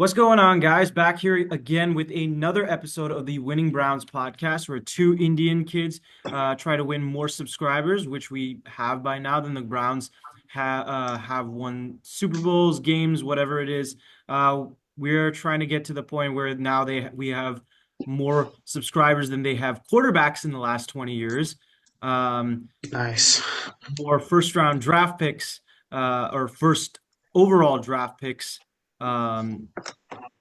What's going on, guys? Back here again with another episode of the Winning Browns podcast, where two Indian kids try to win more subscribers, which we have by now than the Browns have won Super Bowls, games, whatever it is. Uh, we're trying to get to the point where now we have more subscribers than they have quarterbacks in the last 20 years. Um, Nice. More first round draft picks or first overall draft picks. Um,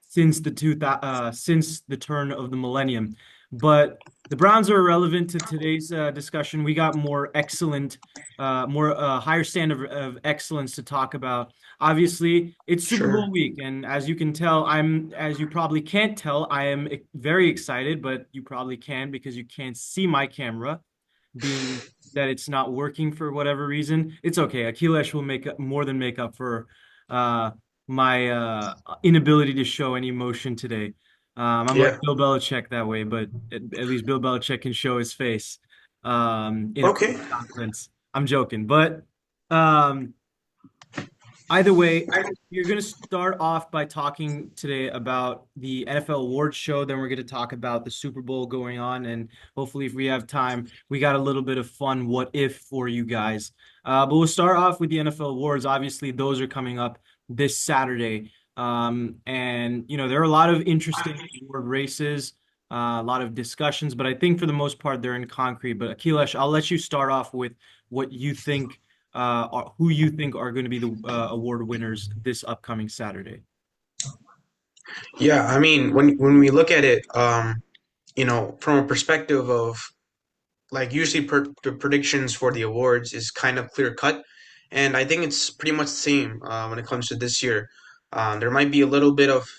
since the turn of the millennium. But the Browns are irrelevant to today's discussion. We got more excellent, more higher standard of excellence to talk about. Obviously, it's Super Bowl Sure. week, and as you can tell, as you probably can't tell, I am very excited, but you probably can because you can't see my camera, being that it's not working for whatever reason. It's okay. Akhilesh will more than make up for uh, my inability to show any emotion today. I'm like Yeah. Bill Belichick that way, but at least Bill Belichick can show his face in a press Okay. conference. I'm joking, but um, either way, you're going to start off by talking today about the NFL awards show. Then we're going to talk about the Super Bowl going on. And hopefully, if we have time, we got a little bit of fun what if for you guys. But we'll start off with the NFL awards. Obviously, those are coming up this Saturday. There are a lot of interesting award races, a lot of discussions, but I think for the most part, they're in concrete. But Akhilesh, I'll let you start off with what you think who you think are going to be the award winners this upcoming Saturday. Yeah. I mean, when we look at it, from a perspective of like usually the predictions for the awards is kind of clear cut, and I think it's pretty much the same when it comes to this year. There might be a little bit of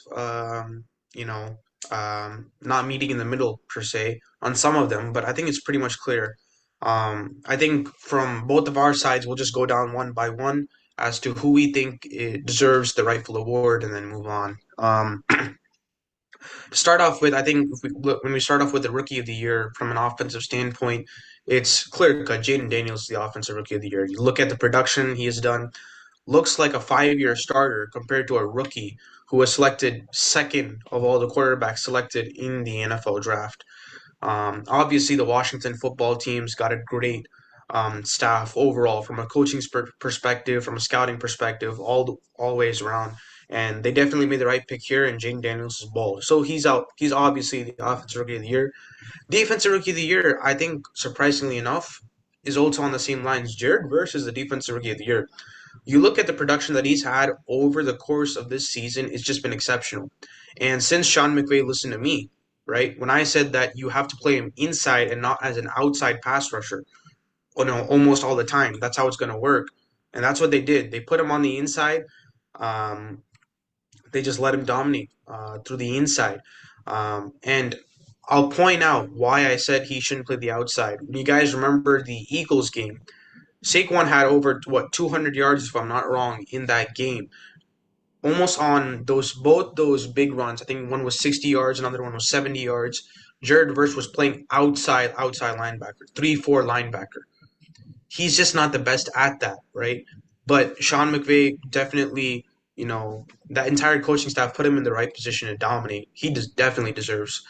you know, not meeting in the middle per se on some of them, but I think it's pretty much clear. I think from both of our sides, we'll just go down one by one as to who we think deserves the rightful award, and then move on. To start off with, I think if we look, when we start off with the rookie of the year from an offensive standpoint, it's clear cut. Jaden Daniels is the offensive rookie of the year. You look at the production he has done, looks like a 5 year starter compared to a rookie who was selected second of all the quarterbacks selected in the NFL draft. Obviously, the Washington football team's got a great staff overall from a coaching perspective, from a scouting perspective, all ways around. And they definitely made the right pick here, and Jane Daniels is ball. So he's out. He's obviously the offensive rookie of the year. Defensive rookie of the year, I think, surprisingly enough, is also on the same lines. Jared versus the defensive rookie of the year. You look at the production that he's had over the course of this season, it's just been exceptional. And since Sean McVay listened to me, right, when I said that you have to play him inside and not as an outside pass rusher, almost all the time, that's how it's going to work. And that's what they did. They put him on the inside. Um, they just let him dominate through the inside. And I'll point out why I said he shouldn't play the outside. When you guys remember the Eagles game, Saquon had over 200 yards if I'm not wrong in that game. Almost on those both those big runs. I think one was 60 yards, another one was 70 yards. Jared Verse was playing outside linebacker, 3-4 linebacker. He's just not the best at that, right? But Sean McVay definitely, that entire coaching staff put him in the right position to dominate. He definitely deserves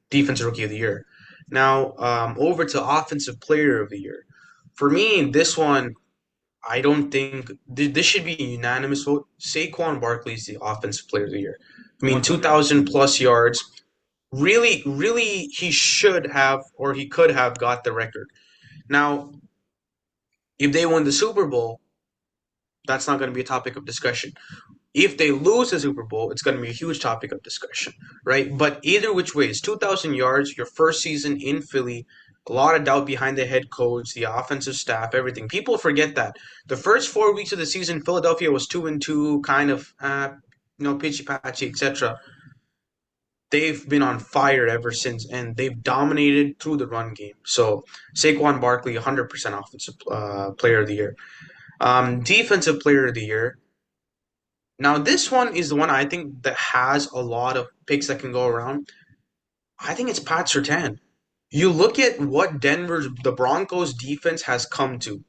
defensive rookie of the year. Now, over to offensive player of the year. For me, this one, I don't think this should be a unanimous vote. Saquon Barkley is the offensive player of the year. I mean, 100. 2,000 plus yards. Really, really, he should have or he could have got the record. Now, if they win the Super Bowl, that's not going to be a topic of discussion. If they lose the Super Bowl, it's going to be a huge topic of discussion, right? But either which way, it's 2,000 yards, your first season in Philly, a lot of doubt behind the head coach, the offensive staff, everything. People forget that the first 4 weeks of the season, Philadelphia was 2-2, kind of, pitchy patchy, etc. They've been on fire ever since, and they've dominated through the run game. So Saquon Barkley, 100% offensive player of the year. Defensive player of the year. Now, this one is the one I think that has a lot of picks that can go around. I think it's Pat Surtain. You look at what the Broncos defense has come to.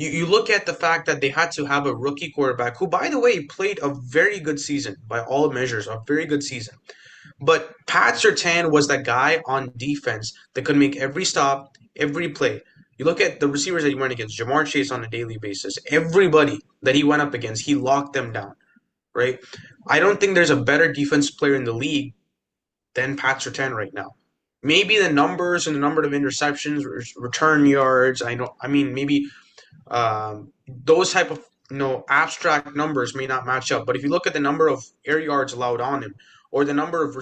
You look at the fact that they had to have a rookie quarterback who, by the way, played a very good season by all measures, a very good season. But Pat Surtain was that guy on defense that could make every stop, every play. You look at the receivers that he went against, Jamar Chase on a daily basis. Everybody that he went up against, he locked them down, right? I don't think there's a better defense player in the league than Pat Surtain right now. Maybe the numbers and the number of interceptions, return yards. I know. I mean, maybe those type of abstract numbers may not match up. But if you look at the number of air yards allowed on him, or the number of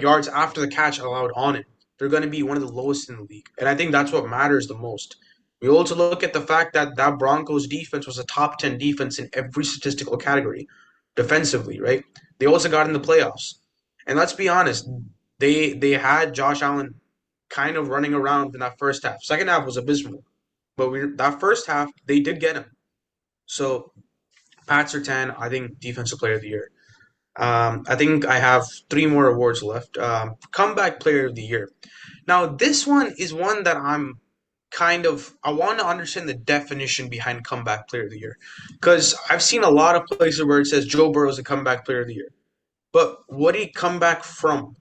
yards after the catch allowed on him, they're going to be one of the lowest in the league. And I think that's what matters the most. We also look at the fact that that Broncos defense was a top 10 defense in every statistical category defensively, right? They also got in the playoffs. And let's be honest, they had Josh Allen kind of running around in that first half. Second half was abysmal. But that first half, they did get him. So Pat Surtain, I think Defensive Player of the Year. I think I have three more awards left. Comeback Player of the Year. Now, this one is one that I want to understand the definition behind Comeback Player of the Year. Because I've seen a lot of places where it says Joe Burrow is a Comeback Player of the Year. But what did he come back from?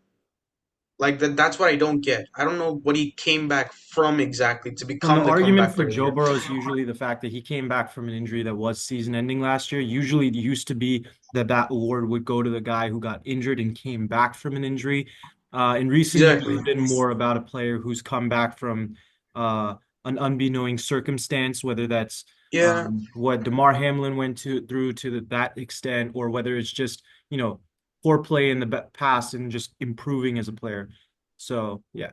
Like that's what I don't get. I don't know what he came back from exactly to And the become the argument Comeback for Player of the Joe Year. Burrow is usually the fact that he came back from an injury that was season ending last year. Usually it used to be that that award would go to the guy who got injured and came back from an injury. In recent years, Exactly. it's been more about a player who's come back from an unbeknown circumstance, whether that's Yeah. what DeMar Hamlin went through to that extent, or whether it's just, poor play in the past and just improving as a player. So, yeah.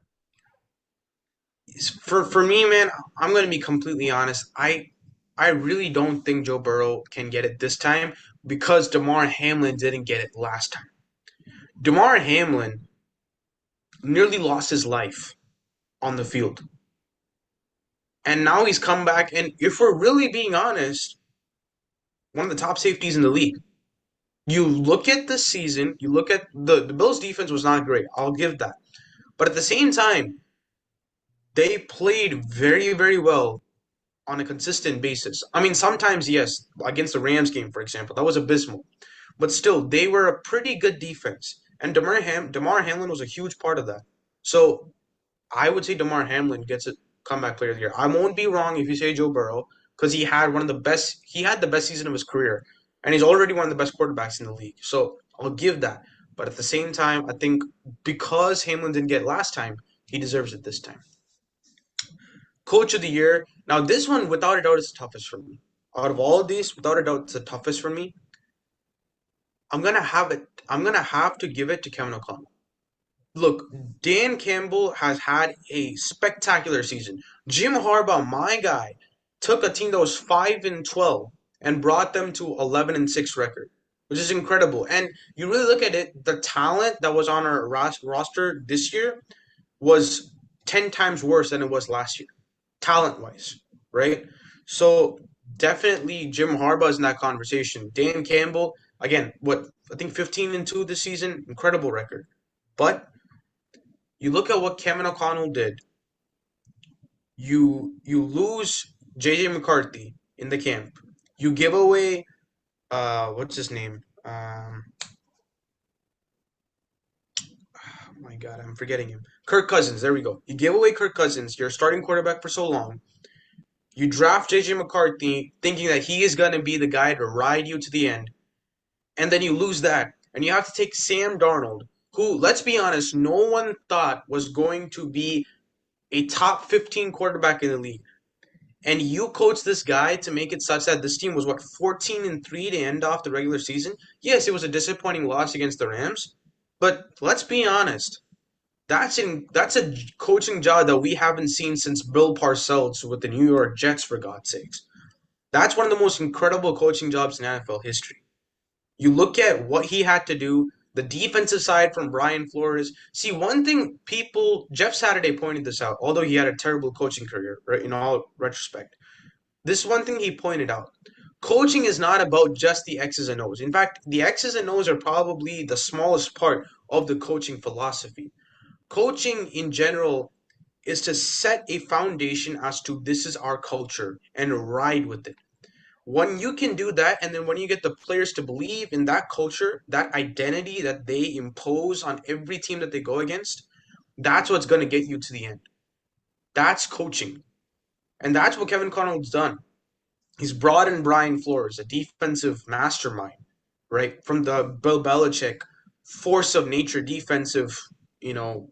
For me, man, I'm gonna be completely honest. I really don't think Joe Burrow can get it this time because DeMar Hamlin didn't get it last time. DeMar Hamlin nearly lost his life on the field. And now he's come back and if we're really being honest, one of the top safeties in the league. You look at the season, you look at the Bills defense was not great. I'll give that. But at the same time, they played very, very well on a consistent basis. I mean, sometimes, yes, against the Rams game, for example, that was abysmal. But still, they were a pretty good defense. And DeMar Hamlin was a huge part of that. So I would say DeMar Hamlin gets a comeback player of the year. I won't be wrong if you say Joe Burrow, because he had the best season of his career. And he's already one of the best quarterbacks in the league. So I'll give that. But at the same time, I think because Hamlin didn't get it last time, he deserves it this time. Coach of the year. Now, this one, without a doubt, is the toughest for me. Out of all of these, without a doubt, it's the toughest for me. I'm gonna have it. I'm gonna have to give it to Kevin O'Connell. Look, Dan Campbell has had a spectacular season. Jim Harbaugh, my guy, took a team that was 5-12 and brought them to 11-6 record, which is incredible. And you really look at it, the talent that was on our roster this year was 10 times worse than it was last year talent wise, right? So definitely Jim Harbaugh is in that conversation. Dan Campbell, again, what I think 15-2 this season, incredible record. But you look at what Kevin O'Connell did. You lose JJ McCarthy in the camp. You give away what's his name? Oh my God, I'm forgetting him. Kirk Cousins. There we go. You give away Kirk Cousins, your starting quarterback for so long. You draft JJ McCarthy thinking that he is going to be the guy to ride you to the end, and then you lose that. And you have to take Sam Darnold, who, let's be honest, no one thought was going to be a top 15 quarterback in the league. And you coach this guy to make it such that this team was, 14-3 to end off the regular season? Yes, it was a disappointing loss against the Rams, but let's be honest. That's a coaching job that we haven't seen since Bill Parcells with the New York Jets, for God's sakes. That's one of the most incredible coaching jobs in NFL history. You look at what he had to do, the defensive side from Brian Flores. See, one thing Jeff Saturday pointed this out, although he had a terrible coaching career, right, in all retrospect. This one thing he pointed out. Coaching is not about just the X's and O's. In fact, the X's and O's are probably the smallest part of the coaching philosophy. Coaching in general is to set a foundation as to this is our culture and ride with it. When you can do that, and then when you get the players to believe in that culture, that identity that they impose on every team that they go against, that's what's going to get you to the end. That's coaching. And that's what Kevin Connell's done. He's brought in Brian Flores, a defensive mastermind, right? From the Bill Belichick force of nature defensive, you know,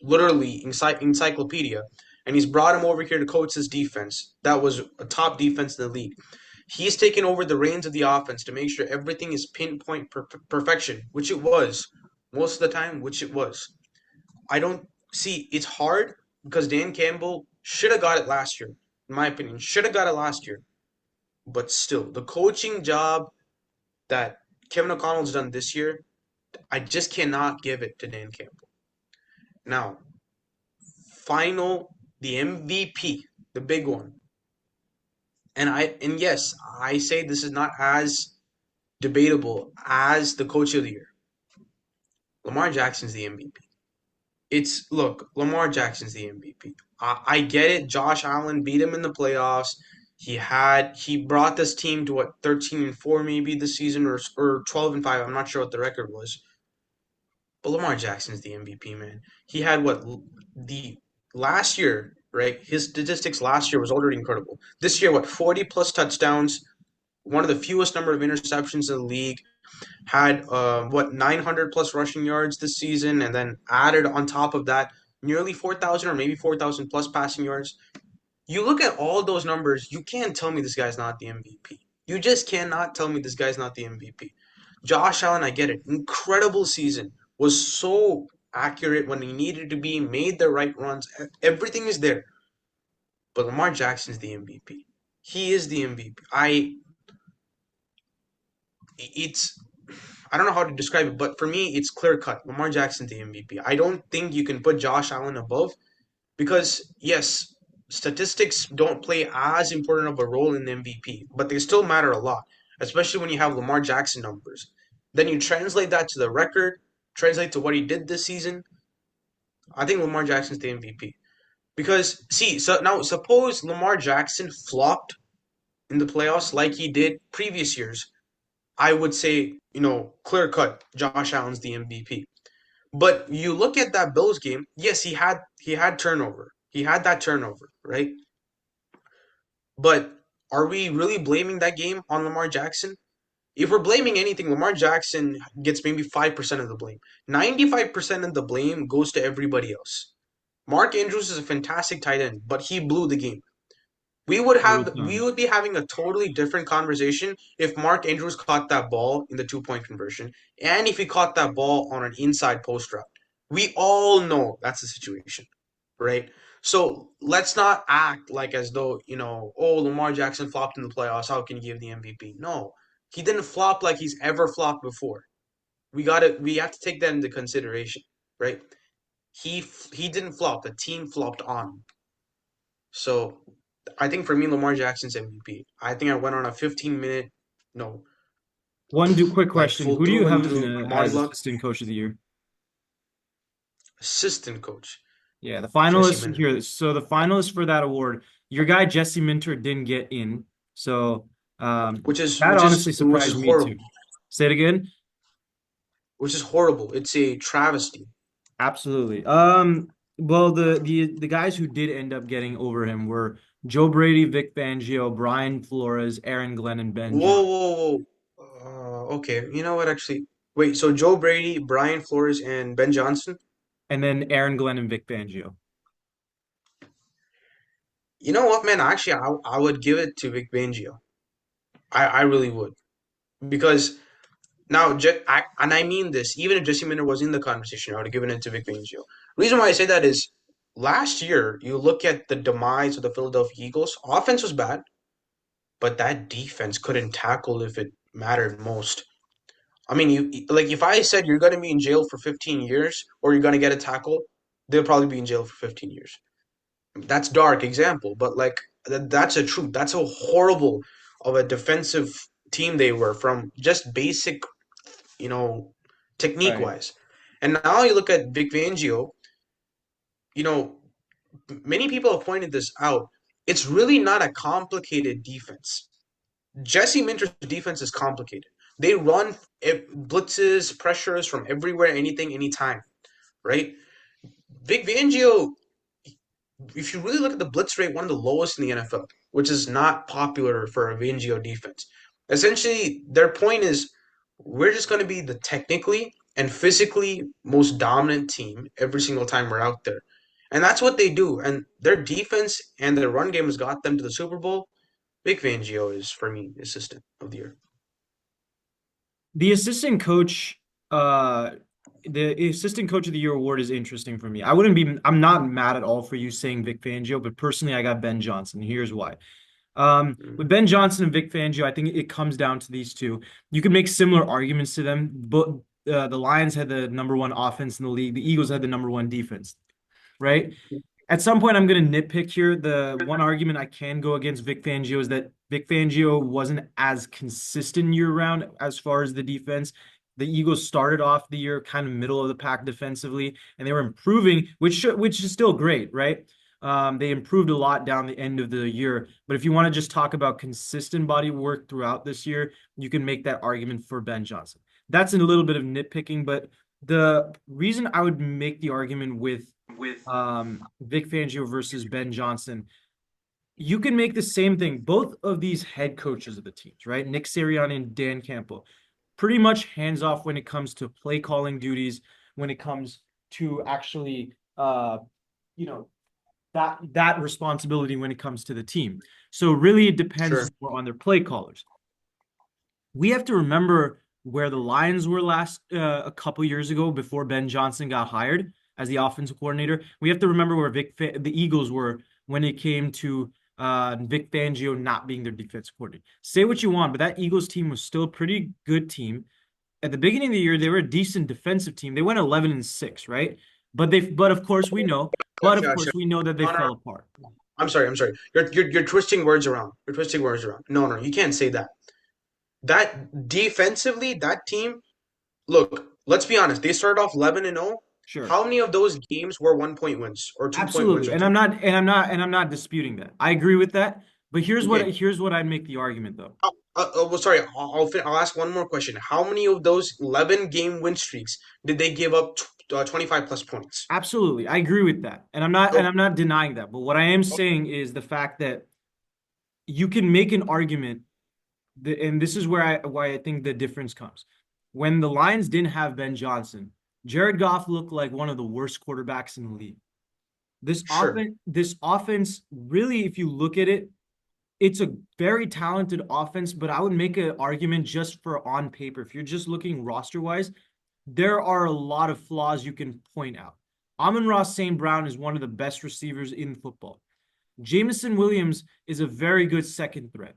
literally encyclopedia. And he's brought him over here to coach his defense. That was a top defense in the league. He's taken over the reins of the offense to make sure everything is pinpoint perfection, which it was most of the time, which it was. I don't see it's hard because Dan Campbell should have got it last year, in my opinion. Should have got it last year. But still, the coaching job that Kevin O'Connell's done this year, I just cannot give it to Dan Campbell. Now, final, the MVP, the big one. And yes, I say this is not as debatable as the coach of the year. Lamar Jackson's the MVP. Lamar Jackson's the MVP. I get it. Josh Allen beat him in the playoffs. He brought this team to what 13-4 maybe this season or 12-5. I'm not sure what the record was. But Lamar Jackson's the MVP, man. He had what the last year, right? His statistics last year was already incredible. This year, what 40 plus touchdowns, one of the fewest number of interceptions in the league. Had 900 plus rushing yards this season, and then added on top of that nearly 4,000 or maybe 4,000 plus passing yards. You look at all those numbers, you can't tell me this guy's not the MVP. You just cannot tell me this guy's not the MVP. Josh Allen, I get it. Incredible season. Was so accurate when he needed to be, made the right runs. Everything is there. But Lamar Jackson's the MVP. He is the MVP. It's I don't know how to describe it, but for me, it's clear cut. Lamar Jackson's the MVP. I don't think you can put Josh Allen above because, yes, statistics don't play as important of a role in the MVP, but they still matter a lot, especially when you have Lamar Jackson numbers. Then you translate that to the record, translate to what he did this season. I think Lamar Jackson's the MVP. Because, see, so now suppose Lamar Jackson flopped in the playoffs like he did previous years. I would say, clear cut, Josh Allen's the MVP. But you look at that Bills game, yes, he had turnover. He had that turnover, right? But are we really blaming that game on Lamar Jackson? If we're blaming anything, Lamar Jackson gets maybe 5% of the blame. 95% of the blame goes to everybody else. Mark Andrews is a fantastic tight end, but he blew the game. Total We times. would be having a totally different conversation if Mark Andrews caught that ball in the 2 point conversion and if he caught that ball on an inside post route. We all know that's the situation, right? So let's not act like as though, oh, Lamar Jackson flopped in the playoffs. How can you give the MVP? No, he didn't flop like he's ever flopped before. We have to take that into consideration, right? He didn't flop. The team flopped on him. So I think for me, Lamar Jackson's MVP. I think I went on a 15-minute, no, Quick like question. full Who do you through and have through as monologue. assistant coach of the year? Assistant coach, Yeah, the Jesse finalists Minter, here. So the finalists for that award, your guy Jesse Minter didn't get in. So which is that which honestly is which is surprised me horrible, too. Say it again. which is horrible. It's a travesty. Absolutely. Well, the guys who did end up getting over him were Joe Brady, Vic Fangio, Brian Flores, Aaron Glenn, and Ben Whoa, Johnson. whoa, whoa. Okay, you know what? Actually, wait. So Joe Brady, Brian Flores, and Ben Johnson. And then Aaron Glenn and Vic Fangio. You know what, man? Actually, I would give it to Vic Fangio. I really would because now, and I mean this, even if Jesse Minter was in the conversation, I would have given it to Vic Fangio. Reason why I say that is last year, you look at the demise of the Philadelphia Eagles, offense was bad, but that defense couldn't tackle if it mattered most. I mean, you like if I said you're going to be in jail for 15 years or you're going to get a tackle, they'll probably be in jail for 15 years. That's dark example, but like that's a truth. That's how horrible of a defensive team they were from just basic you know, technique Right. wise. And now you look at Vic Fangio, you know, many people have pointed this out. It's really not a complicated defense. Jesse Minter's defense is complicated. They run blitzes, pressures from everywhere, anything, anytime, right? Vic Fangio, if you really look at the blitz rate, one of the lowest in the NFL, which is not popular for a Fangio defense. Essentially, their point is we're just going to be the technically and physically most dominant team every single time we're out there. And that's what they do. And their defense and their run game has got them to the Super Bowl. Vic Fangio is, for me, assistant of the year. The assistant coach, uh, the assistant coach of the year award is interesting for me. I'm not mad at all for you saying Vic Fangio, but personally, I got Ben Johnson. Here's why. Mm, With Ben Johnson and Vic Fangio, I think it comes down to these two. You can make similar arguments to them, but the Lions had the number one offense in the league. The Eagles had the number one defense, right? At some point, I'm going to nitpick here. The one argument I can go against Vic Fangio is that Vic Fangio wasn't as consistent year round as far as the defense. The Eagles started off the year kind of middle of the pack defensively, and they were improving, which is still great, right? They improved a lot down the end of the year. But if you want to just talk about consistent body work throughout this year, you can make that argument for Ben Johnson. That's a little bit of nitpicking, but the reason I would make the argument with Vic Fangio versus Ben Johnson, you can make the same thing. Both of these head coaches of the teams, right? Nick Sirianni and Dan Campbell, pretty much hands off when it comes to play calling duties, when it comes to actually, you know, that responsibility when it comes to the team. So really, it depends sure, more on their play callers. We have to remember where the Lions were last a couple years ago before Ben Johnson got hired as the offensive coordinator. We have to remember where the Eagles were when it came to Vic Fangio not being their defensive coordinator. Say what you want, but that Eagles team was still a pretty good team. At the beginning of the year, they were a decent defensive team. They went 11-6, right? But of course we know, but Gotcha, of gotcha. course we know that they No, no, no. fell apart. I'm sorry. I'm sorry. You're twisting words around. You're twisting words around. No, no, you can't say that. That defensively, that team. Look, let's be honest. They started off 11-0. Sure. How many of those games were 1 point wins or 2 point wins Absolutely. or And three? I'm not disputing that. I agree with that. But Okay. here's what I make the argument though. Well, sorry. I'll ask one more question. How many of those 11 game win streaks did they give up 25 plus points? Absolutely. I agree with that. And So, I'm not denying that. But what I am saying is the fact that you can make an argument that, and this is why I think the difference comes. When the Lions didn't have Ben Johnson, Jared Goff looked like one of the worst quarterbacks in the league. sure. This offense really, if you look at it, it's a very talented offense, but I would make an argument just for on paper. If you're just looking roster wise, there are a lot of flaws you can point out. Amon-Ra St. Brown is one of the best receivers in football. Jameson Williams is a very good second threat.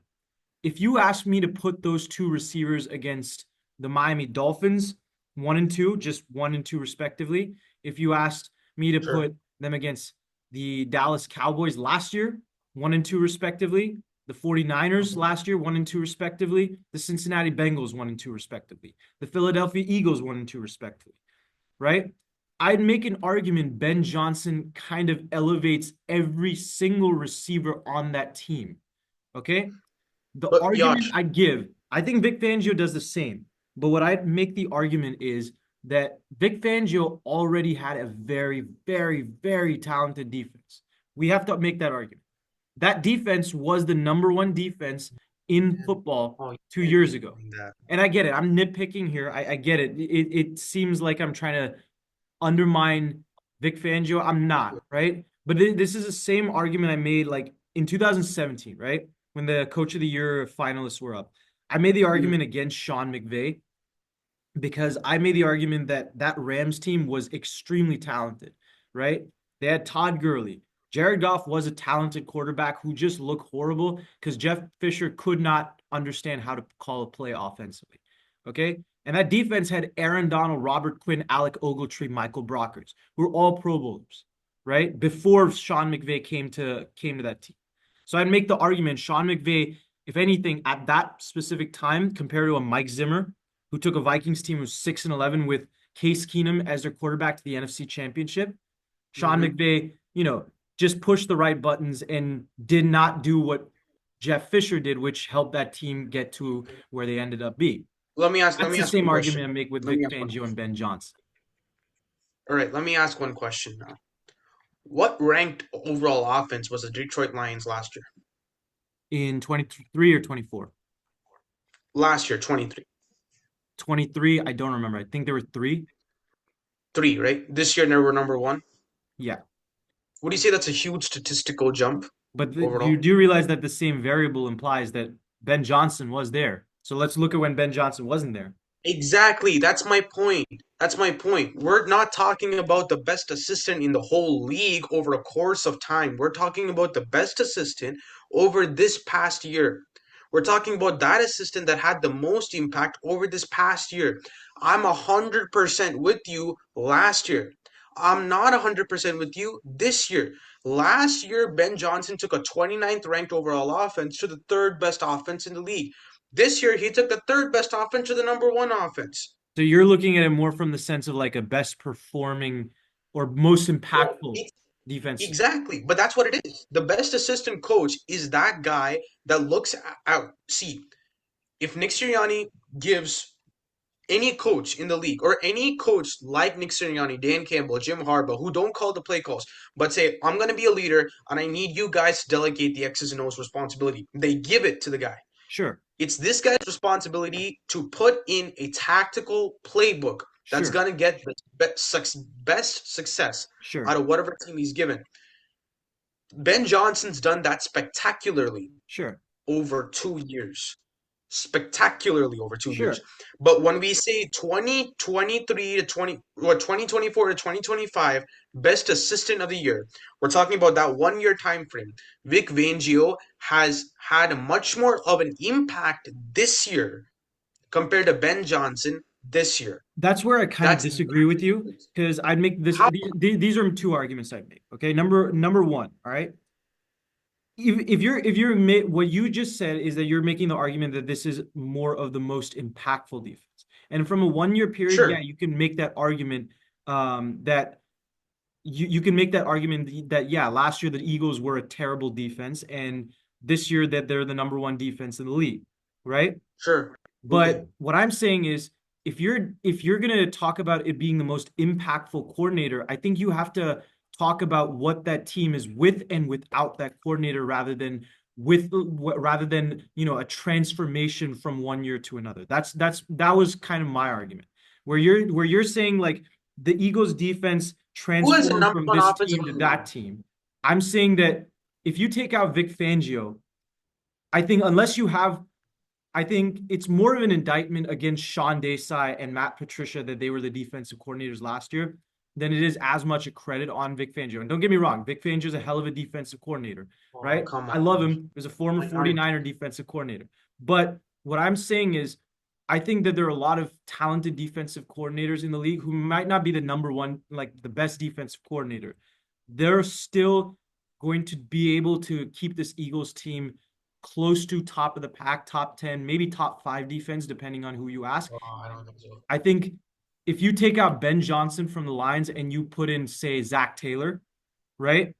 If you ask me to put those two receivers against the Miami Dolphins, 1 and 2, just 1 and 2 respectively, if you asked me to Sure. put them against the Dallas Cowboys last year, 1 and 2 respectively, the 49ers last year, 1 and 2 respectively, the Cincinnati Bengals, 1 and 2 respectively, the Philadelphia Eagles, 1 and 2 respectively, right? I'd make an argument Ben Johnson kind of elevates every single receiver on that team. Okay. The But argument Yash, I give, I think Vic Fangio does the same. But what I make the argument is that Vic Fangio already had a very, very, very talented defense. We have to make that argument. That defense was the number one defense in football oh, you two can't years keep ago. doing that. And I get it. I'm nitpicking here. I get it. It seems like I'm trying to undermine Vic Fangio. I'm not, right? But this is the same argument I made like in 2017, right? When the Coach of the Year finalists were up. I made the Mm, argument against Sean McVay because I made the argument that that Rams team was extremely talented, right? They had Todd Gurley. Jared Goff was a talented quarterback who just looked horrible because Jeff Fisher could not understand how to call a play offensively. Okay. And that defense had Aaron Donald, Robert Quinn, Alec Ogletree, Michael Brockers, who were all Pro Bowlers, right? Before Sean McVay came to that team. So I'd make the argument Sean McVay, if anything, at that specific time, compared to a Mike Zimmer, who took a Vikings team who was 6-11 with Case Keenum as their quarterback to the NFC Championship. Sean mm-hmm. McVay, just pushed the right buttons and did not do what Jeff Fisher did, which helped that team get to where they ended up being. Let That's me the ask same one argument question. I make with Let me Vic ask one Fangio and question. Ben Johnson. All right, let me ask one question now. What ranked overall offense was the Detroit Lions last year? In 23 or 24? Last year, 23. 23, I don't remember. I think there were three. Three, right? This year they were number one. Yeah. Would you say that's a huge statistical jump But you overall? do realize that the same variable implies that Ben Johnson was there. So let's look at when Ben Johnson wasn't there. Exactly. That's my point. That's my point. We're not talking about the best assistant in the whole league over a course of time. We're talking about the best assistant over this past year. We're talking about that assistant that had the most impact over this past year. I'm 100% with you last year. I'm not 100% with you this year. Last year, Ben Johnson took a 29th ranked overall offense to the third best offense in the league. This year, he took the third best offense to the number one offense. So you're looking at it more from the sense of like a best performing or most Well, impactful defense. exactly, but that's what it is. The best assistant coach is that guy that looks out. See, if Nick Sirianni gives any coach in the league or any coach like Nick Sirianni, Dan Campbell, Jim Harbaugh, who don't call the play calls, but say, I'm going to be a leader and I need you guys to delegate the X's and O's responsibility, they give it to the guy. Sure. It's this guy's responsibility to put in a tactical playbook that's Sure. going to get the best success Sure. out of whatever team he's given. Ben Johnson's done that spectacularly Sure. over 2 years. Spectacularly over 2 years. Sure. But when we say 2023 to 20 or 2024 to 2025 best assistant of the year, we're talking about that 1 year time frame. Vic Fangio has had much more of an impact this year compared to Ben Johnson this year. That's where I kind of That's disagree with you because I'd make this how these are two arguments I'd make. Okay. Number one, all right. If you're what you just said is that you're making the argument that this is more of the most impactful defense. And from a 1 year period, yeah, sure, you can make that argument that you can make that argument that yeah, last year the Eagles were a terrible defense and this year that they're the number one defense in the league, right? sure. Okay. But what I'm saying is if you're going to talk about it being the most impactful coordinator, I think you have to talk about what that team is with and without that coordinator rather than, a transformation from 1 year to another. That was kind of my argument. Where you're saying like the Eagles defense Who has the transformed number from one this offensive team to line in the that league? team. I'm saying that if you take out Vic Fangio, I think unless you have I think it's more of an indictment against Sean Desai and Matt Patricia that they were the defensive coordinators last year than it is as much a credit on Vic Fangio. And don't get me wrong, Vic Fangio is a hell of a defensive coordinator, Oh, right? come I on. love him. He was a former I 49er defensive coordinator. But what I'm saying is, I think that there are a lot of talented defensive coordinators in the league who might not be the number one, like the best defensive coordinator. They're still going to be able to keep this Eagles team close to top of the pack, top 10, maybe top five defense, depending on who you ask. I don't think so. I think if you take out Ben Johnson from the Lions and you put in, say, Zach Taylor, right?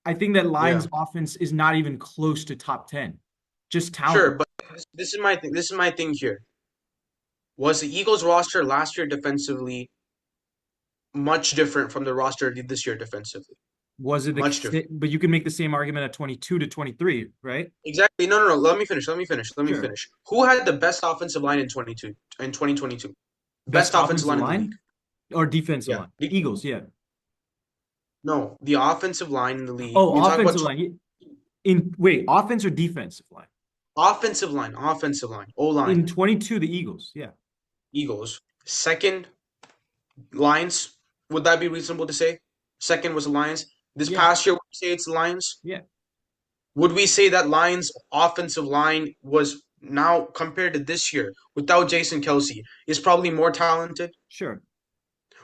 I think that Yeah. Lions offense is not even close to top 10. Just Sure, talent. but this is my thing. This is my thing here. Was the Eagles roster last year defensively much different from the roster this year defensively? Was it Much different. but you can make the same argument at 22 to 23, right? Exactly. No, no, no. Let me finish. Let me finish. Let me Sure. finish. Who had the best offensive line in 2022? Best Best offensive offensive line in the league. line or defensive Yeah. line? Eagles, yeah. No, the offensive line in the league. Oh, We talk about offensive line. Offense or defensive line? offensive line, O line, In 22, the Eagles, yeah. Eagles. Second Lions. Would that be reasonable to say? Second was the Lions. This Yeah, past year, would you say it's the Lions? yeah, Would we say that Lions' offensive line was now compared to this year without Jason Kelsey is probably more talented? sure.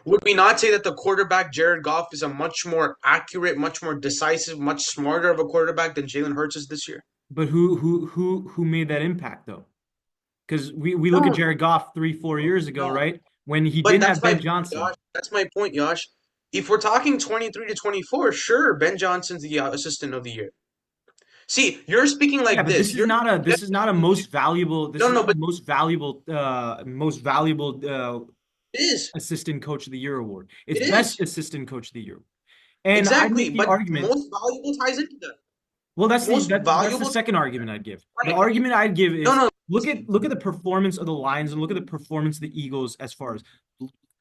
Would we not say that the quarterback Jared Goff is a much more accurate, much more decisive, much smarter of a quarterback than Jalen Hurts is this year? But who made that impact though? Because we look at No, Jared Goff 3, 4 years ago, no. right? When he But didn't that's have my Ben point, Josh. Johnson. That's my point, Josh. If we're talking 23 to 24, sure, Ben Johnson's the assistant of the year. See, you're speaking Yeah, like but this. You're this is not a most valuable this no, is no, not a but most valuable it is. assistant coach of the year award. It's It best is. assistant coach of the year. And I'd Exactly. make the But argument. most valuable ties into that. Well, Most that's the valuable second argument I'd give. The right. argument I'd give No, is no. look at the performance of the Lions and look at the performance of the Eagles as far as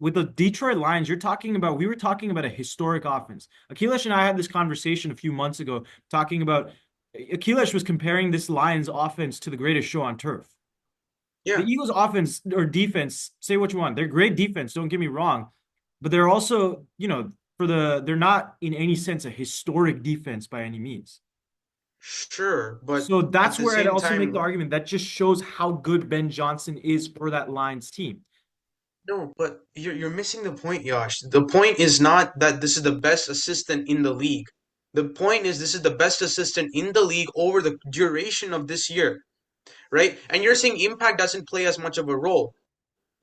with the Detroit Lions, we were talking about a historic offense. Akilesh and I had this conversation a few months ago talking about Akilesh was comparing this Lions offense to the greatest show on turf. The Yeah. Eagles offense or defense, say what you want. They're great defense, don't get me wrong, but they're also, they're not in any sense a historic defense by any means. Sure, but So at that's the where I'd same also make time, the argument that just shows how good Ben Johnson is for that Lions team. no, but you're missing the point, Yash. The point is not that this is the best assistant in the league. The point is this is the best assistant in the league over the duration of this year, right? And you're saying impact doesn't play as much of a role.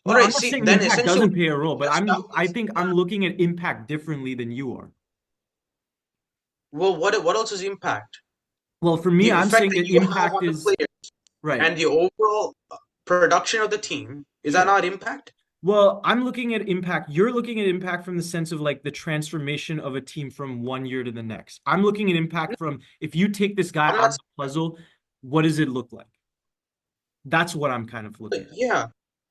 All No, right, I'm not see, saying then impact essentially doesn't play a role, but I established think I'm that. looking at impact differently than you are. Well, what else is impact? Well, for me, The I'm effect saying that that you have impact on the is player right. and the overall production of the team. Is that Sure. not impact? Well, I'm looking at impact. You're looking at impact from the sense of like the transformation of a team from one year to the next. I'm looking at impact from if you take this guy I'm out not. of the puzzle, what does it look like? That's what I'm kind of looking at. Yeah,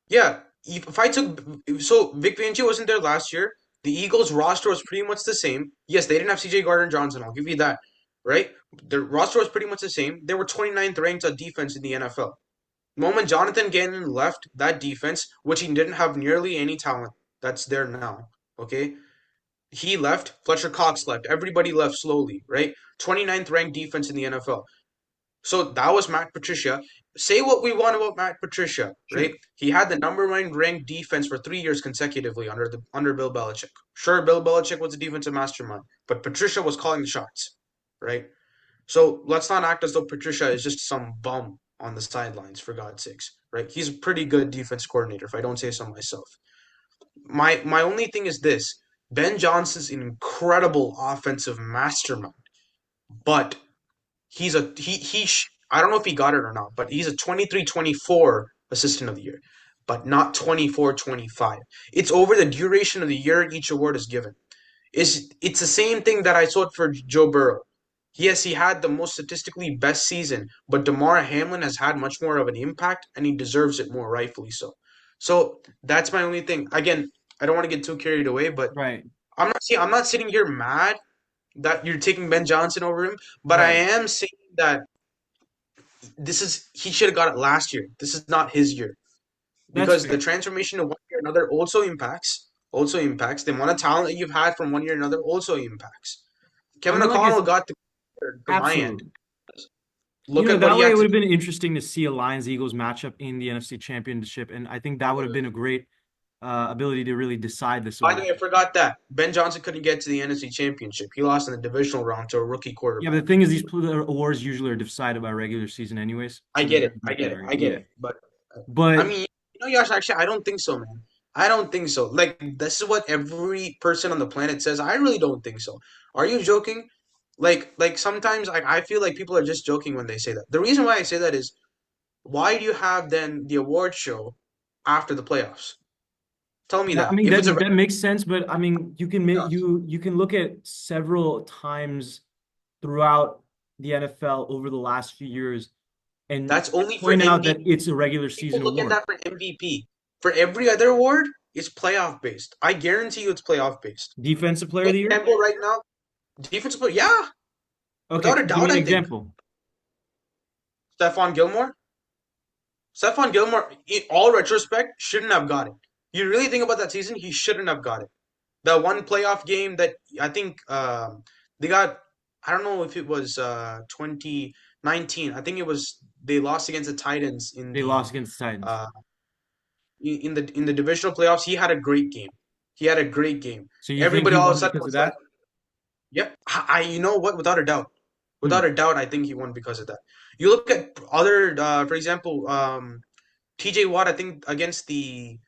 yeah. If I took so Vic Fangio wasn't there last year. The Eagles roster was pretty much the same. Yes, they didn't have CJ Gardner Johnson. I'll give you that, right? The roster was pretty much the same. They were 29th ranked on defense in the NFL. The moment Jonathan Gannon left that defense, which he didn't have nearly any talent that's there now, okay? He left, Fletcher Cox left, everybody left slowly, right? 29th ranked defense in the NFL. So that was Matt Patricia. Say what we want about Matt Patricia, right? Sure. He had the number one ranked defense for 3 years consecutively under Bill Belichick. Sure, Bill Belichick was a defensive mastermind, but Patricia was calling the shots, right? So let's not act as though Patricia is just some bum on the sidelines, for God's sakes, right? He's a pretty good defense coordinator, if I don't say so myself. My only thing is this: Ben Johnson's an incredible offensive mastermind, but I don't know if he got it or not, but he's a 23-24 assistant of the year, but not 24-25. It's over the duration of the year each award is given. It's the same thing that I saw for Joe Burrow. Yes, he had the most statistically best season, but Damar Hamlin has had much more of an impact and he deserves it more, rightfully so. So that's my only thing. Again, I don't want to get too carried away, but Right. I'm not sitting here mad that you're taking Ben Johnson over him, but I Right. am saying that he should have got it last year. This is not his year That's because the fair. transformation of one year to another also impacts the amount of talent that you've had from one year to another also impacts. I Kevin mean, like I O'Connell said, got to my end. absolutely. Look at what That he way had it would to have do. been interesting to see a Lions Eagles matchup in the NFC Championship, and I think that would have been a great ability to really decide this By the award. way, I forgot that Ben Johnson couldn't get to the NFC Championship. He lost in the divisional round to a rookie Yeah, but quarterback. the thing is, these awards usually are decided by regular season, anyways. I So there's get it. I like get it. that, I get yeah. it. But I But mean, Yash, actually, I don't think so, man. I don't think so. Like, this is what every person on the planet says. I really don't think so. Are you joking? Like sometimes I feel like people are just joking when they say that. The reason why I say that is why do you have then the award show after the playoffs? Tell me I that. mean If it's a that makes sense. But I mean, playoffs, you can look at several times throughout the NFL over the last few years and that's only for point out that MVP. it's a regular People season look at award. that for MVP. For every other award, it's playoff based. I guarantee you it's playoff based. Defensive Player of the Year? Example right now, defensive player, yeah, Okay, without a give me doubt, an I think. example. Stephon Gilmore. Stephon Gilmore, in all retrospect, shouldn't have got it. You really think about that season, he shouldn't have got it. The one playoff game that I think they got, I don't know if it was 2019. I think it was they lost against the Titans They lost against the Titans. uh, in the divisional playoffs. He had a great game. He had a great game. So you think Everybody he all of a won sudden because of was like, that? "Yep, you know what? Hmm. Without a doubt, I think he won because of that." You look at other, for example, T.J. Watt. I think against the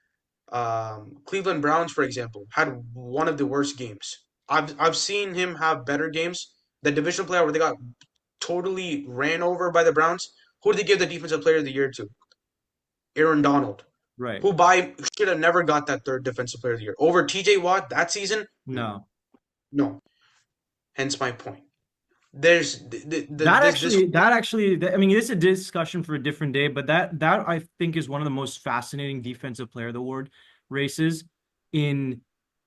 Cleveland Browns, for example, had one of the worst games. I've seen him have better games. The division player where they got totally ran over by the Browns. Who did they give the defensive player of the year to? Aaron Donald, Right. who by should have never got that third defensive player of the year over T.J. Watt that season. No, No. no. Hence my point. There's this. I mean, this is a discussion for a different day, but that I think is one of the most fascinating defensive player of the award races in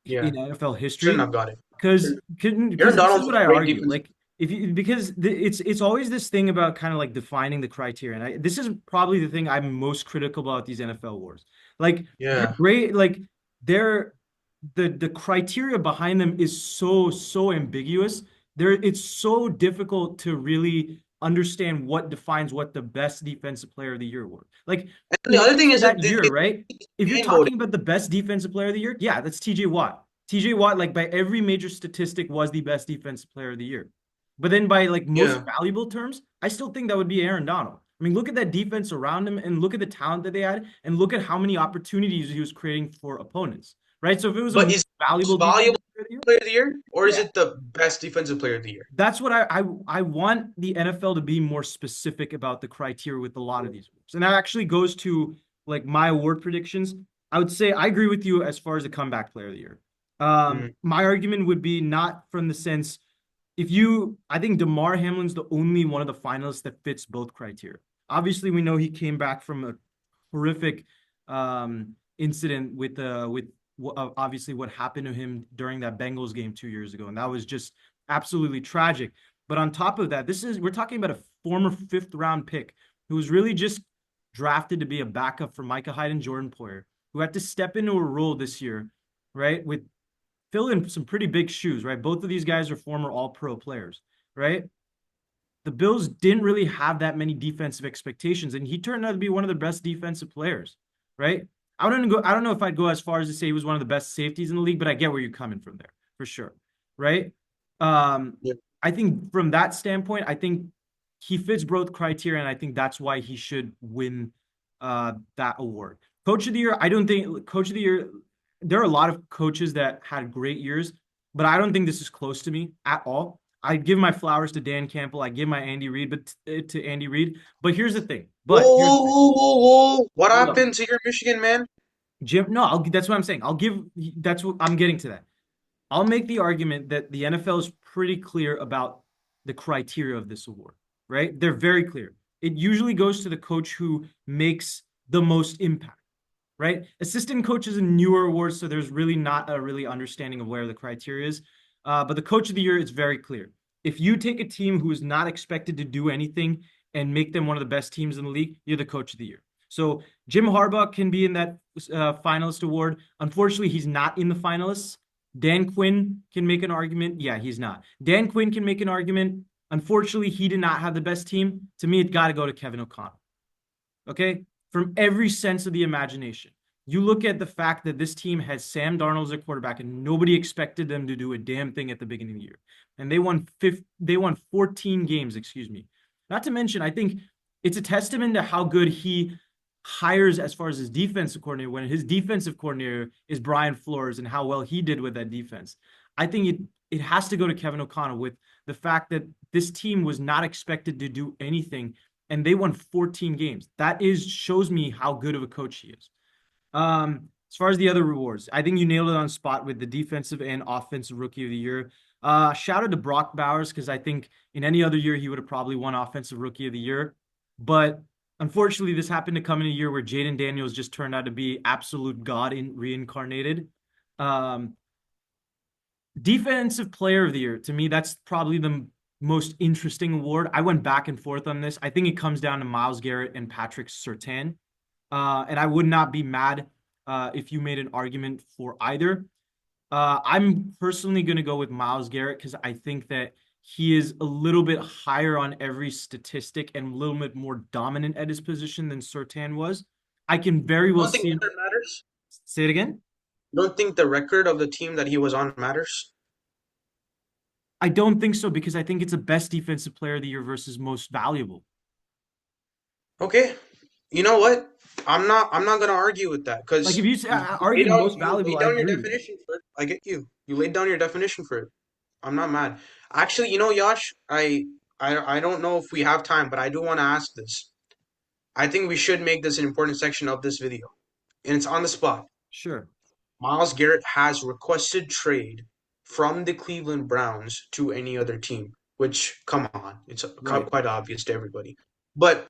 Yeah, NFL shouldn't history. have got it. Because Aaron this is Donald's what a I great argue. defensive. Like if you because it's always this thing about kind of like defining the criteria, and this is probably the thing I'm most critical about these NFL awards. Like they're Yeah, great, like they're the criteria behind them is so ambiguous. It's so difficult to really understand what defines what the best defensive player of the year award. Like and the in other any thing for is that that year, right? If you're fan voting. talking about the best defensive player of the year, yeah, that's TJ Watt. TJ Watt, like by every major statistic, was the best defensive player of the year. But then by like most Yeah, valuable terms, I still think that would be Aaron Donald. I mean, look at that defense around him and look at the talent that they had and look at how many opportunities he was creating for opponents, right? So if it was a but most is it valuable most valuable defensive player of the year, player of the year, or is yeah, it the best defensive player of the year? that's what I want the NFL to be more specific about the criteria with a lot of these groups. And that actually goes to like my award predictions. I would say I agree with you as far as the comeback player of the year. Mm. My argument would be not from the sense if you I think DeMar Hamlin's the only one of the finalists that fits both criteria. Obviously, we know he came back from a horrific incident with obviously what happened to him during that Bengals game 2 years ago, and that was just absolutely tragic. But on top of that, we're talking about a former fifth round pick who was really just drafted to be a backup for Micah Hyde and Jordan Poyer, who had to step into a role this year, right? With fill in some pretty big shoes, right? Both of these guys are former all pro players, right? The Bills didn't really have that many defensive expectations, and he turned out to be one of the best defensive players, right? I don't know if I'd go as far as to say he was one of the best safeties in the league, but I get where you're coming from there for sure, right? Um, Yeah. I think from that standpoint, I think he fits both criteria, and I think that's why he should win that award. Coach of the year, I don't think coach of the year. There are a lot of coaches that had great years, but I don't think this is close to me at all. I give my flowers to Dan Campbell. I give my Andy Reid, but to Andy Reid. But here's the thing. Whoa, But here's whoa, the thing. whoa, whoa, whoa! What Hold on, happened to your Michigan man? Jim. No, that's what I'm saying. I'll give. That's what I'm getting to that. I'll make the argument that the NFL is pretty clear about the criteria of this award, right? They're very clear. It usually goes to the coach who makes the most impact, right? Assistant coach is a newer award, so there's really not a really understanding of where the criteria is. But the coach of the year, it's very clear. If you take a team who is not expected to do anything and make them one of the best teams in the league, you're the coach of the year. So Jim Harbaugh can be in that finalist award. Unfortunately, he's not in the finalists. Dan Quinn can make an argument. Yeah, he's not. Dan Quinn can make an argument. Unfortunately, he did not have the best team. To me, it got to go to Kevin O'Connell. Okay? From every sense of the imagination. You look at the fact that this team has Sam Darnold as a quarterback and nobody expected them to do a damn thing at the beginning of the year. And they won 14 games, excuse me. Not to mention, I think it's a testament to how good he hires as far as his defensive coordinator when his defensive coordinator is Brian Flores and how well he did with that defense. I think it has to go to Kevin O'Connell with the fact that this team was not expected to do anything and they won 14 games. That is shows me how good of a coach he is. As far as the other rewards, I think you nailed it on spot with the defensive and offensive rookie of the year. Shout out to Brock Bowers because I think in any other year he would have probably won offensive rookie of the year. But unfortunately, this happened to come in a year where Jaden Daniels just turned out to be absolute god in reincarnated. Um, Defensive player of the year, to me, that's probably the most interesting award. I went back and forth on this. I think it comes down to Myles Garrett and Patrick Surtain. And I would not be mad if you made an argument for either. I'm personally going to go with Myles Garrett because I think that he is a little bit higher on every statistic and a little bit more dominant at his position than Surtain was. I can very You well don't think see him. record matters? Say it again. You don't think the record of the team that he was on matters? I don't think so because I think it's a best defensive player of the year versus most valuable. Okay, You know what? I'm not gonna argue with that Like because if you say, you argue most you valuable, laid I down your agree. definition for it. I get you. You laid down your definition for it. I'm not mad. Actually, Yash, I don't know if we have time, but I do want to ask this. I think we should make this an important section of this video, and it's on the spot. Sure. Myles Garrett has requested trade from the Cleveland Browns to any other team, which, come on, it's Right. quite obvious to everybody. But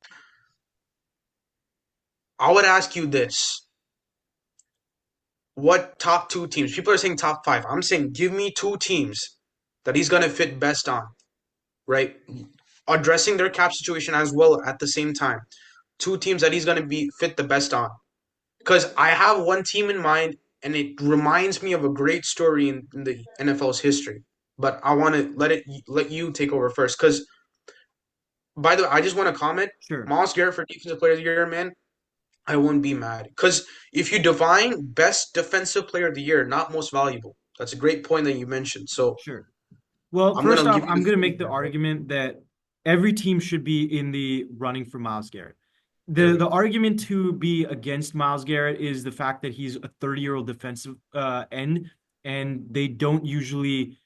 I would ask you this. What top two teams? People are saying top five. I'm saying give me two teams that he's going to fit best on, right? Addressing their cap situation as well at the same time. Two teams that he's going to be fit the best on. Because I have one team in mind, and it reminds me of a great story in the NFL's history. But I want to let you take over first. Because by the way, I just want to comment. Sure. Myles Garrett for Defensive Player of the Year, man. I wouldn't be mad. Because if you define best defensive player of the year, not most valuable, that's a great point that you mentioned. So Sure. Well, I'm gonna first off, give you I'm the going to floor make the there, bro. argument that every team should be in the running for Myles Garrett. There The we the go. argument to be against Myles Garrett is the fact that he's a 30-year-old defensive end, and they don't usually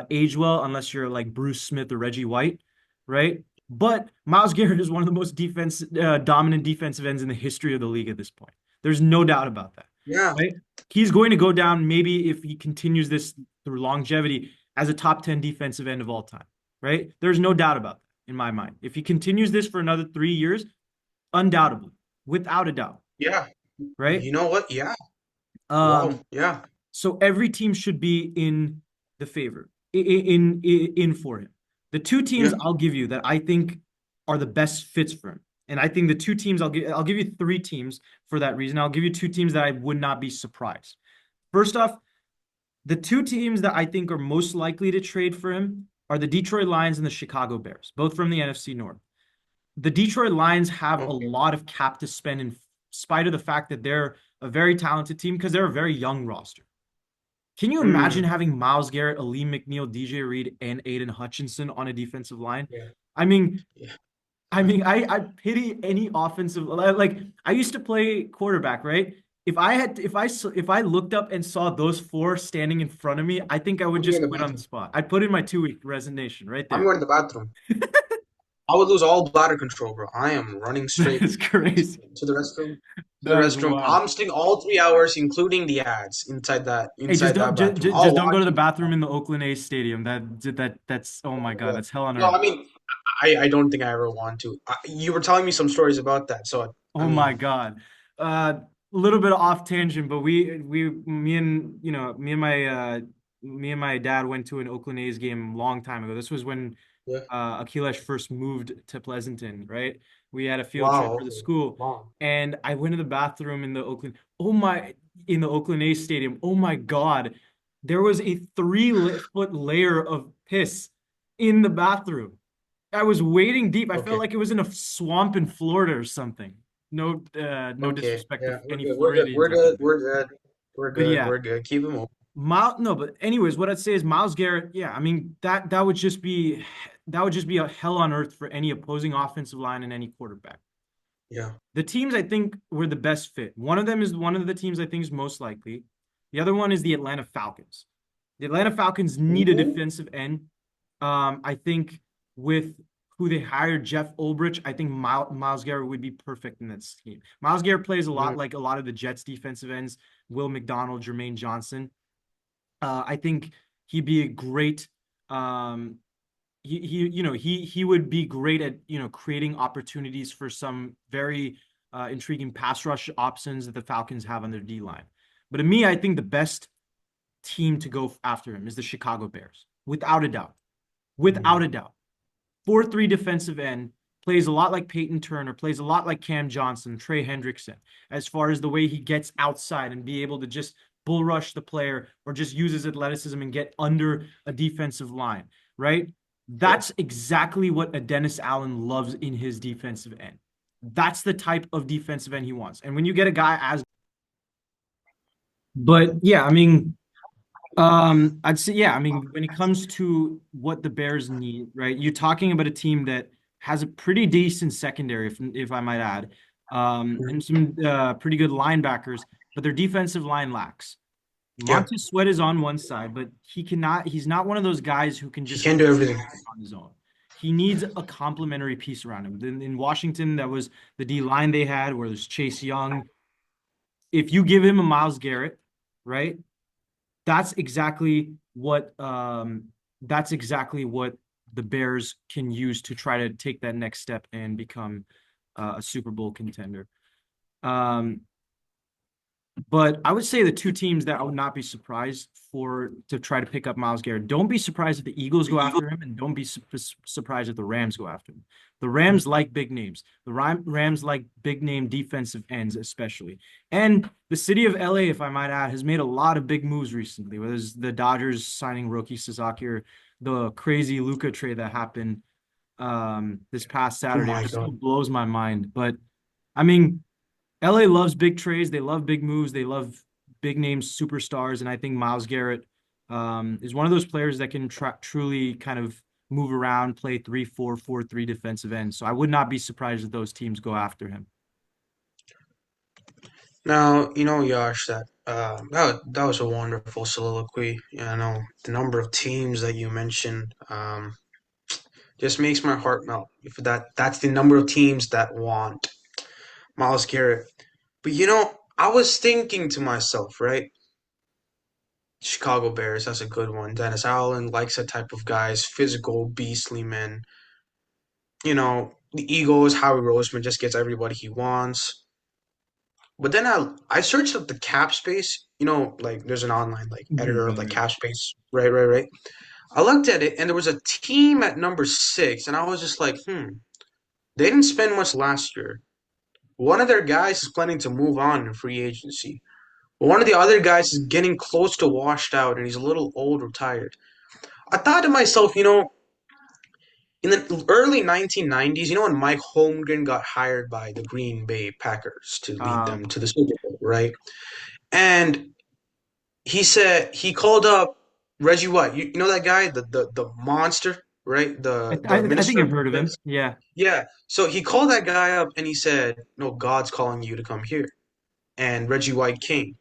age well unless you're like Bruce Smith or Reggie White, right? But Myles Garrett is one of the most defense dominant defensive ends in the history of the league at this point. There's no doubt about that, Yeah, right? He's going to go down maybe if he continues this through longevity as a top 10 defensive end of all time, right? There's no doubt about that in my mind. If he continues this for another 3 years, undoubtedly, without a doubt, yeah. right? You know what? Yeah. Um, Wow. Yeah. so every team should be in the favor, in for him. The two teams Yeah. I'll give you that I think are the best fits for him, and I think the two teams I'll give you three teams for that reason. I'll give you two teams that I would not be surprised. First off, the two teams that I think are most likely to trade for him are the Detroit Lions and the Chicago Bears, both from the NFC North. The Detroit Lions have a Okay. lot of cap to spend in spite of the fact that they're a very talented team because they're a very young roster. Can you imagine Mm. having Myles Garrett, Aleem McNeil, DJ Reed, and Aiden Hutchinson on a defensive line? Yeah. I mean, Yeah. I pity any offensive like I used to play quarterback, right? If I looked up and saw those four standing in front of me, I think I would I'm going just to the quit on the bathroom. spot. I'd put in my 2 week resignation right I'm there. going to the bathroom. I would lose all bladder control, bro. I am running That straight is crazy. to the restroom. To the That is restroom. wild. I'm staying all 3 hours, including the ads Hey, just inside don't that bathroom. I'll just don't go watch to the you. bathroom in the Oakland A's stadium. That's oh my God, Yeah. that's hell on No, earth. I mean, I don't think I ever want to. You were telling me some stories about that, so I Oh my mean, God. A little bit off tangent, but me and me and my dad went to an Oakland A's game a long time ago. This was when yeah. Akilesh first moved to Pleasanton, right? We had a field trip Wow. for the Okay. school, Wow. and I went to the bathroom in the Oakland A's stadium. Oh my God, there was a 3 foot layer of piss in the bathroom. I was wading deep. I felt Okay. like it was in a swamp in Florida or something. No Okay. disrespect to Yeah, we're any good. We're good. Floridians We're out good. there, We're good. We're but good. yeah, We're good. Keep it moving. No, but anyways, what I'd say is Myles Garrett. Yeah, I mean that would just be a hell on earth for any opposing offensive line and any quarterback. Yeah. The teams I think were the best fit. One of them is one of the teams I think is most likely. The other one is the Atlanta Falcons. The Atlanta Falcons need a Who? defensive end. I think with who they hired, Jeff Ulbrich, I think Myles Garrett would be perfect in that scheme. Myles Garrett plays a lot Mm, like a lot of the Jets defensive ends, Will McDonald, Jermaine Johnson. I think he'd be a great he would be great at creating opportunities for some very intriguing pass rush options that the Falcons have on their D line. But to me, I think the best team to go after him is the Chicago Bears, without a doubt. Without mm. a doubt. 4-3 defensive end, plays a lot like Peyton Turner, plays a lot like Cam Johnson, Trey Hendrickson, as far as the way he gets outside and be able to just bull rush the player or just use his athleticism and get under a defensive line, right? Yeah. That's exactly what a Dennis Allen loves in his defensive end. That's the type of defensive end he wants. And when you get a guy as, but yeah, I mean, I'd say, yeah, I mean, when it comes to what the Bears need, right? You're talking about a team that has a pretty decent secondary, if I might add. and some pretty good linebackers, but their defensive line lacks. Yeah, Montez Sweat is on one side, but he's not one of those guys who can he just can do everything. on his own. He needs a complementary piece around him. In Washington, that was the D line they had, where there's Chase Young. If you give him a Myles Garrett, right? That's exactly what that's exactly what the Bears can use to try to take that next step and become a Super Bowl contender. Um, but I would say the two teams that I would not be surprised for to try to pick up Myles Garrett. Don't be surprised if the Eagles go after him, and don't be surprised if the Rams go after him. The Rams like big names. The Rams like big name defensive ends, especially. And the city of LA, if I might add, has made a lot of big moves recently, whether it's the Dodgers signing Roki Sasaki or the crazy Luka trade that happened this past Oh Saturday, my which God. still blows my mind. But I mean, LA loves big trades. They love big moves. They love big name superstars. And I think Myles Garrett is one of those players that can truly kind of move around, play 3-4-4-3 defensive end. So I would not be surprised if those teams go after him. Now, Yash, that was a wonderful soliloquy. I know the number of teams that you mentioned just makes my heart melt. If that's the number of teams that want Myles Garrett. But I was thinking to myself, right? Chicago Bears, that's a good one. Dennis Allen likes that type of guys, physical, beastly men. The Eagles, Howie Roseman just gets everybody he wants. But then I searched up the cap space. Like there's an online like Mhm. editor of Yeah, like yeah. cap space. Right, right, right. I looked at it and there was a team at number 6, and I was just like, they didn't spend much last year. One of their guys is planning to move on in free agency. One of the other guys is getting close to washed out and he's a little old, retired. I thought to myself, in the early 1990s, when Mike Holmgren got hired by the Green Bay Packers to lead them Um, to the Super Bowl, right? And he said he called up Reggie White. You know that guy, the monster, right? The I think minister I've of heard of him. defense. Yeah. Yeah. So he called that guy up and he said, "No, God's calling you to come here." And Reggie White came.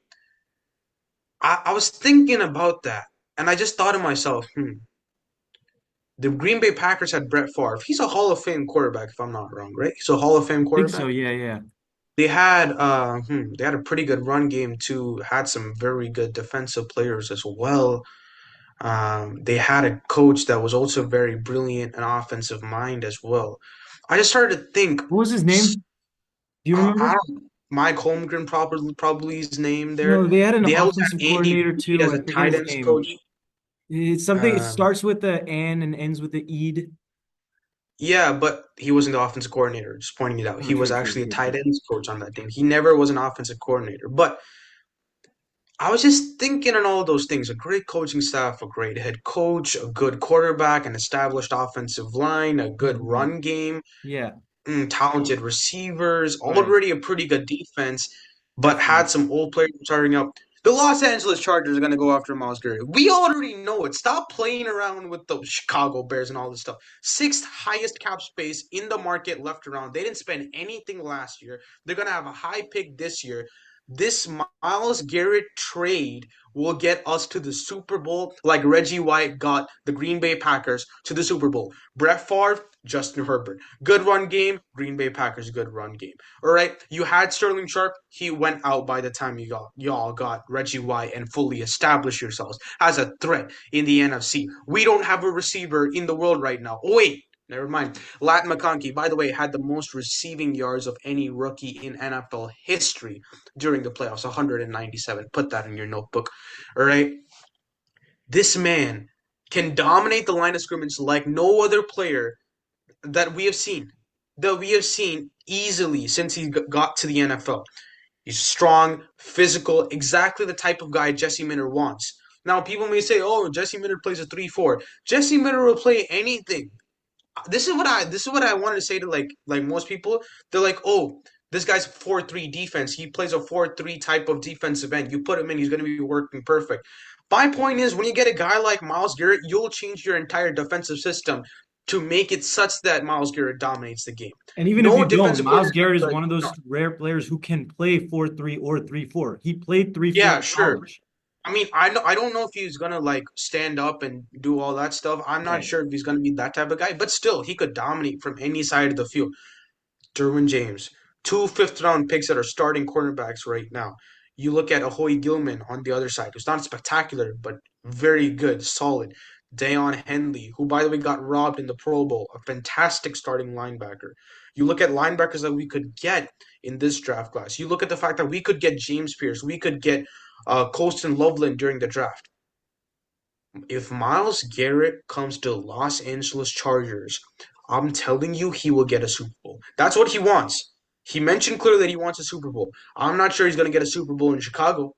I was thinking about that, and I just thought to myself, the Green Bay Packers had Brett Favre. He's a Hall of Fame quarterback, if I'm not wrong, right? He's a Hall of Fame I think so. quarterback. Yeah, yeah. They had a pretty good run game too. Had some very good defensive players as well. They had a coach that was also very brilliant and offensive mind as well. I just started to think, What was his name? Do you I remember? don't, Mike Holmgren probably his name there. No, they had an They also offensive had Andy coordinator Reid too. as I a forget tight his ends name. coach. It's something. It Um, starts with the N and ends with the Eid. yeah, but he wasn't the offensive coordinator. Just pointing it out, True, he was true, true, actually a true, tight true. ends coach on that team. He never was an offensive coordinator. But I was just thinking on all those things: a great coaching staff, a great head coach, a good quarterback, an established offensive line, a good Mhm. run game, Yeah, talented receivers, right. already a pretty good defense, but Definitely. had some old players starting up. The Los Angeles Chargers are going to go after Myles Garrett. We already know it. Stop playing around with the Chicago Bears and all this stuff. Sixth highest cap space in the market left around. They didn't spend anything last year. They're going to have a high pick this year. This Myles Garrett trade will get us to the Super Bowl like Reggie White got the Green Bay Packers to the Super Bowl. Brett Favre, Justin Herbert. Good run game, Green Bay Packers good run game. All right, you had Sterling Sharp. He went out by the time y'all got Reggie White and fully established yourselves as a threat in the NFC. We don't have a receiver in the world right now. Oh, wait, never mind. Lat McConkey, by the way, had the most receiving yards of any rookie in NFL history during the playoffs, 197. Put that in your notebook. All right, this man can dominate the line of scrimmage like no other player that we have seen, easily since he got to the NFL. He's strong, physical, exactly the type of guy Jesse Minter wants. Now, people may say, "Oh, Jesse Minter plays a 3-4." Jesse Minter will play anything. This is what I wanted to say to like most people. They're like, "Oh, this guy's 4-3 defense. He plays a 4-3 type of defensive end. You put him in, he's going to be working perfect." My point is, when you get a guy like Myles Garrett, you'll change your entire defensive system to make it such that Miles Garrett dominates the game. And even if No you don't, defensive Miles coordinator Garrett is could. one of No, those rare players who can play 4-3 or 3-4. He played 3-4 yeah, in sure. college. I mean, I don't know if he's gonna like stand up and do all that stuff. I'm not Right. sure if he's gonna be that type of guy, but still, he could dominate from any side of the field. Derwin James, two fifth-round picks that are starting cornerbacks right now. You look at Ahoy Gilman on the other side, who's not spectacular, but very good, solid. Deion Henley, who, by the way, got robbed in the Pro Bowl, a fantastic starting linebacker. You look at linebackers that we could get in this draft class. You look at the fact that we could get James Pierce, we could get Colston Loveland during the draft. If Miles Garrett comes to Los Angeles Chargers, I'm telling you, he will get a Super Bowl. That's what he wants. He mentioned clearly that he wants a Super Bowl. I'm not sure he's going to get a Super Bowl in Chicago.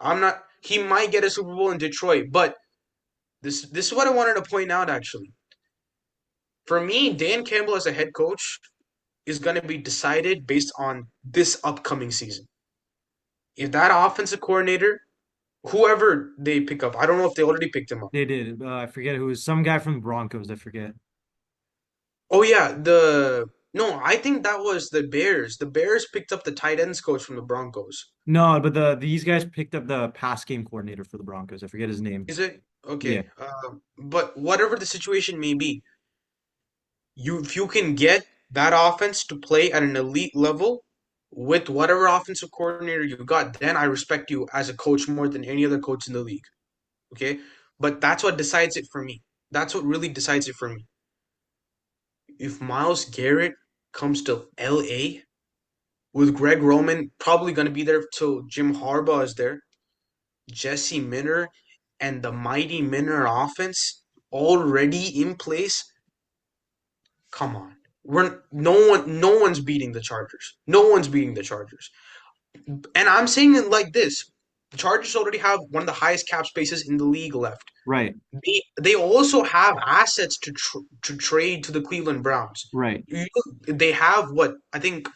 I'm not. He might get a Super Bowl in Detroit, but this is what I wanted to point out. Actually, for me, Dan Campbell as a head coach is going to be decided based on this upcoming season. If that offensive coordinator, whoever they pick up, I don't know if they already picked him up. They did. I forget who was some guy from the Broncos. I forget. Oh yeah, the no, I think that was the Bears. The Bears picked up the tight ends coach from the Broncos. No, but these guys picked up the pass game coordinator for the Broncos. I forget his name. Is it? Yeah. Okay. But whatever the situation may be, if you can get that offense to play at an elite level with whatever offensive coordinator you got, then I respect you as a coach more than any other coach in the league. Okay? But that's what decides it for me. That's what really decides it for me. If Miles Garrett comes to LA with Greg Roman probably going to be there till Jim Harbaugh is there, Jesse Minter, and the mighty Minter offense already in place. Come on, we're no one's beating the Chargers. No one's beating the Chargers, and I'm saying it like this: the Chargers already have one of the highest cap spaces in the league left. Right. They also have assets to trade to the Cleveland Browns. Right. They have what I think.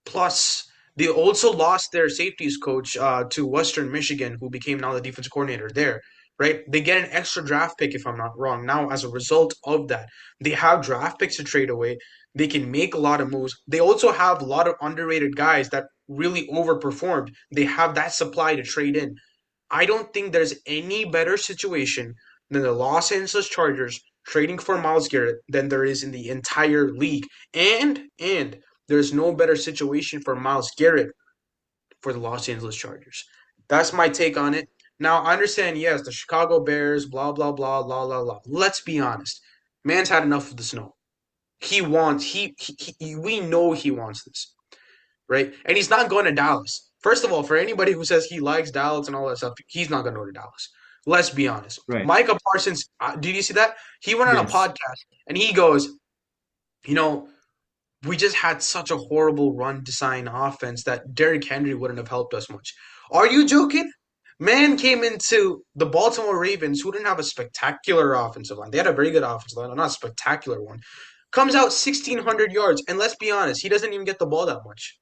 Plus, they also lost their safeties coach to Western Michigan, who became now the defensive coordinator there. Right? They get an extra draft pick, if I'm not wrong. Now, as a result of that, they have draft picks to trade away. They can make a lot of moves. They also have a lot of underrated guys that really overperformed. They have that supply to trade in. I don't think there's any better situation than the Los Angeles Chargers trading for Myles Garrett than there is in the entire league. And there's no better situation for Myles Garrett for the Los Angeles Chargers. That's my take on it. Now I understand, yes, the Chicago Bears, blah blah blah, blah blah blah. Let's be honest. Man's had enough of the snow. He wants he we know he wants this, right? And he's not going to Dallas. First of all, for anybody who says he likes Dallas and all that stuff, he's not going to go to Dallas. Let's be honest. Right. Micah Parsons, did you see that? He went on a Yes. podcast and he goes, you know, we just had such a horrible run design offense that Derrick Henry wouldn't have helped us much. Are you joking? Man came into the Baltimore Ravens, who didn't have a spectacular offensive line. They had a very good offensive line, not a spectacular one. Comes out 1,600 yards, and let's be honest, he doesn't even get the ball that much.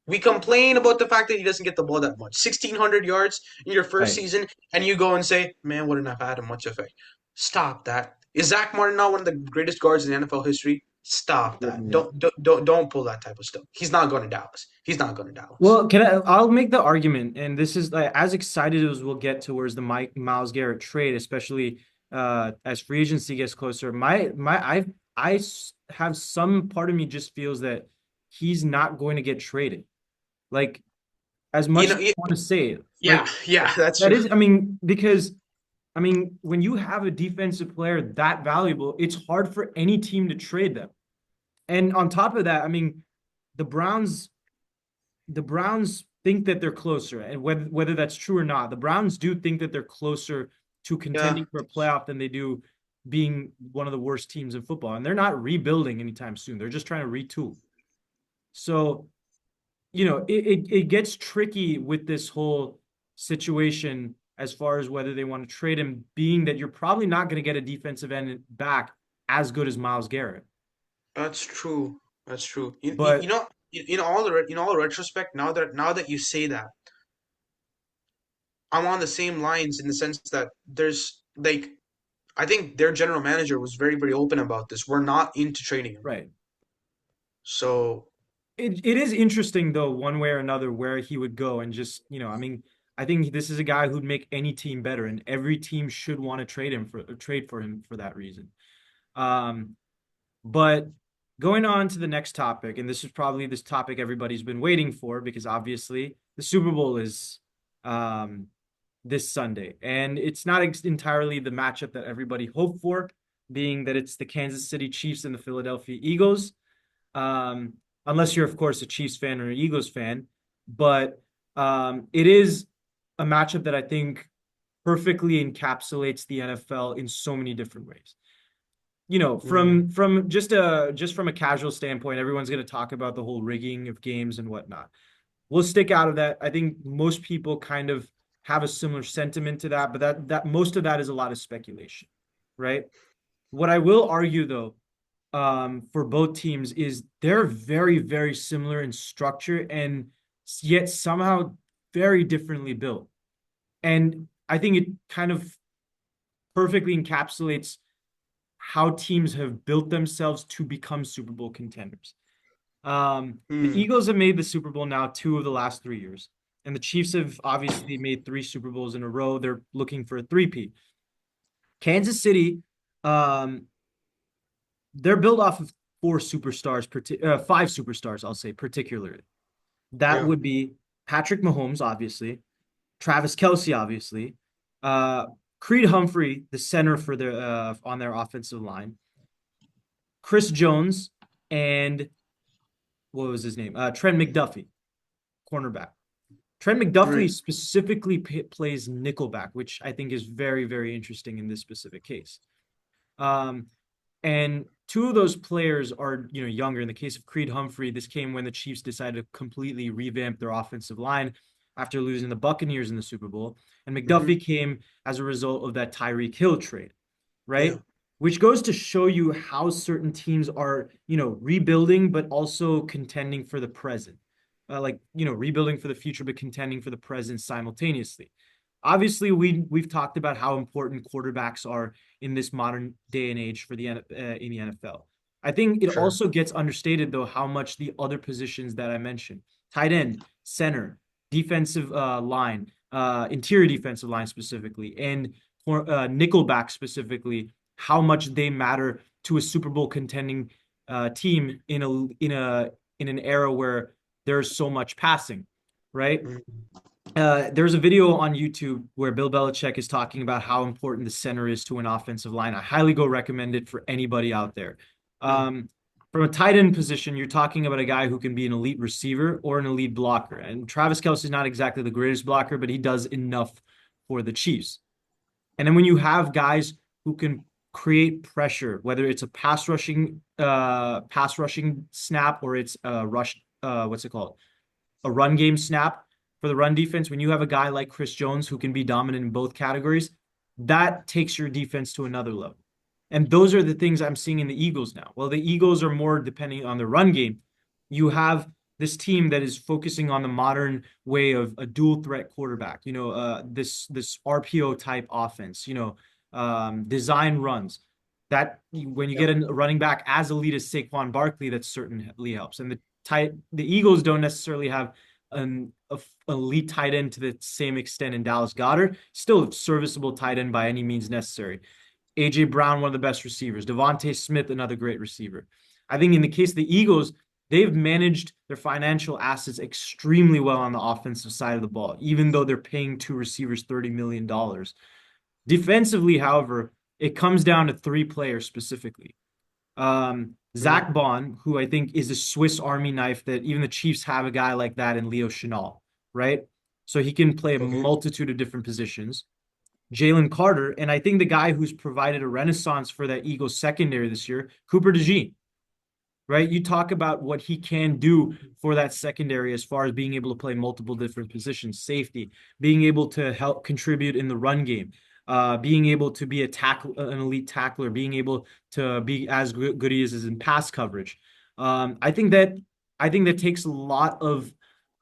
We complain about the fact that he doesn't get the ball that much. 1,600 yards in your first Right. season, and you go and say, man, wouldn't have had much effect. Stop that. Is Zach Martin not one of the greatest guards in NFL history? Stop that. Yeah. Don't pull that type of stuff. He's not going to Dallas. He's not going to Dallas. Well, I'll make the argument, and this is like as excited as we'll get towards the Miles Garrett trade, especially as free agency gets closer. Have some part of me just feels that he's not going to get traded. Like as You much know, as I want to say it, like yeah, that's that true. is, I mean, because I mean, when you have a defensive player that valuable, it's hard for any team to trade them. And on top of that, I mean, the Browns the Browns think that they're closer, and whether that's true or not, the Browns do think that they're closer to Yeah, contending for a playoff than they do being one of the worst teams in football. And they're not rebuilding anytime soon. They're just trying to retool. So, it gets tricky with this whole situation as far as whether they want to trade him, being that you're probably not going to get a defensive end back as good as Myles Garrett. that's true. That's true. But In all retrospect, now that you say that, I'm on the same lines in the sense that there's like I think their general manager was very, very open about this. We're not into trading him. Right. So, It is interesting though, one way or another, where he would go and just, I mean, I think this is a guy who'd make any team better, and every team should want to trade for him for that reason. Um, but going on to the next topic, and this is probably this topic everybody's been waiting for because obviously the Super Bowl is um this Sunday, and it's not entirely the matchup that everybody hoped for, being that it's the Kansas City Chiefs and the Philadelphia Eagles. Um, Unless you're, of course, a Chiefs fan or an Eagles fan. But it is a matchup that I think perfectly encapsulates the NFL in so many different ways. mm, From just from a casual standpoint, everyone's going to talk about the whole rigging of games and whatnot. We'll stick out of that. I think most people kind of have a similar sentiment to that, but that most of that is a lot of speculation, right? What I will argue though, for both teams is they're very, very similar in structure and yet somehow very differently built. And I think it kind of perfectly encapsulates how teams have built themselves to become Super Bowl contenders. The mm, Eagles have made the Super Bowl now 2 of the last 3 years, and the Chiefs have obviously made 3 Super Bowls in a row. They're looking for a three-peat. Kansas City, um, they're built off of five superstars, I'll say particularly. That yeah, would be Patrick Mahomes, obviously, Travis Kelce, obviously, uh, Creed Humphrey, the center for their on their offensive line, Chris Jones, and what was his name? Trent McDuffie, cornerback. Trent McDuffie right. specifically plays nickelback, which I think is very, very interesting in this specific case. Um, And two of those players are, younger. In the case of Creed Humphrey, this came when the Chiefs decided to completely revamp their offensive line after losing the Buccaneers in the Super Bowl. And Hmm. McDuffie came as a result of that Tyreek Hill trade, Yeah. right? Which goes to show you how certain teams are, rebuilding, but also contending for the present. Rebuilding for the future, but contending for the present simultaneously. Obviously, we've talked about how important quarterbacks are in this modern day and age for in the NFL. I think it Sure. also gets understated though how much the other positions that I mentioned, tight end, center, defensive line, interior defensive line specifically, and nickelback specifically, how much they matter to a Super Bowl contending team in an era where there's so much passing, right? Mm, There's a video on YouTube where Bill Belichick is talking about how important the center is to an offensive line. I highly go recommend it for anybody out there. mm, Um, from a tight end position, you're talking about a guy who can be an elite receiver or an elite blocker. And Travis Kelce is not exactly the greatest blocker, but he does enough for the Chiefs. And then when you have guys who can create pressure, whether it's a pass rushing snap or it's a rush, what's it called? A run game snap for the run defense, when you have a guy like Chris Jones who can be dominant in both categories, that takes your defense to another level. And those are the things I'm seeing in the Eagles now. Well, the Eagles are more depending on the run game. You have this team that is focusing on the modern way of a dual threat quarterback. This RPO type offense. Design runs. That when you yeah. get a running back as elite as Saquon Barkley, that certainly helps. And the Eagles don't necessarily have an elite tight end to the same extent in Dallas Goedert. Still a serviceable tight end by any means necessary. AJ Brown, one of the best receivers. Devontae Smith, another great receiver. I think in the case of the Eagles, they've managed their financial assets extremely well on the offensive side of the ball, even though they're paying two receivers $30 million. Defensively, however, it comes down to three players specifically. Mm, Zach Bond, who I think is a Swiss Army knife that even the Chiefs have a guy like that in Leo Chenal, right? So he can play a okay. multitude of different positions. Jalen Carter, and I think the guy who's provided a renaissance for that Eagles secondary this year, Cooper DeJean, right? You talk about what he can do for that secondary as far as being able to play multiple different positions, safety, being able to help contribute in the run game, being able to be an elite tackler, being able to be as good he is in pass coverage. I think that takes a lot of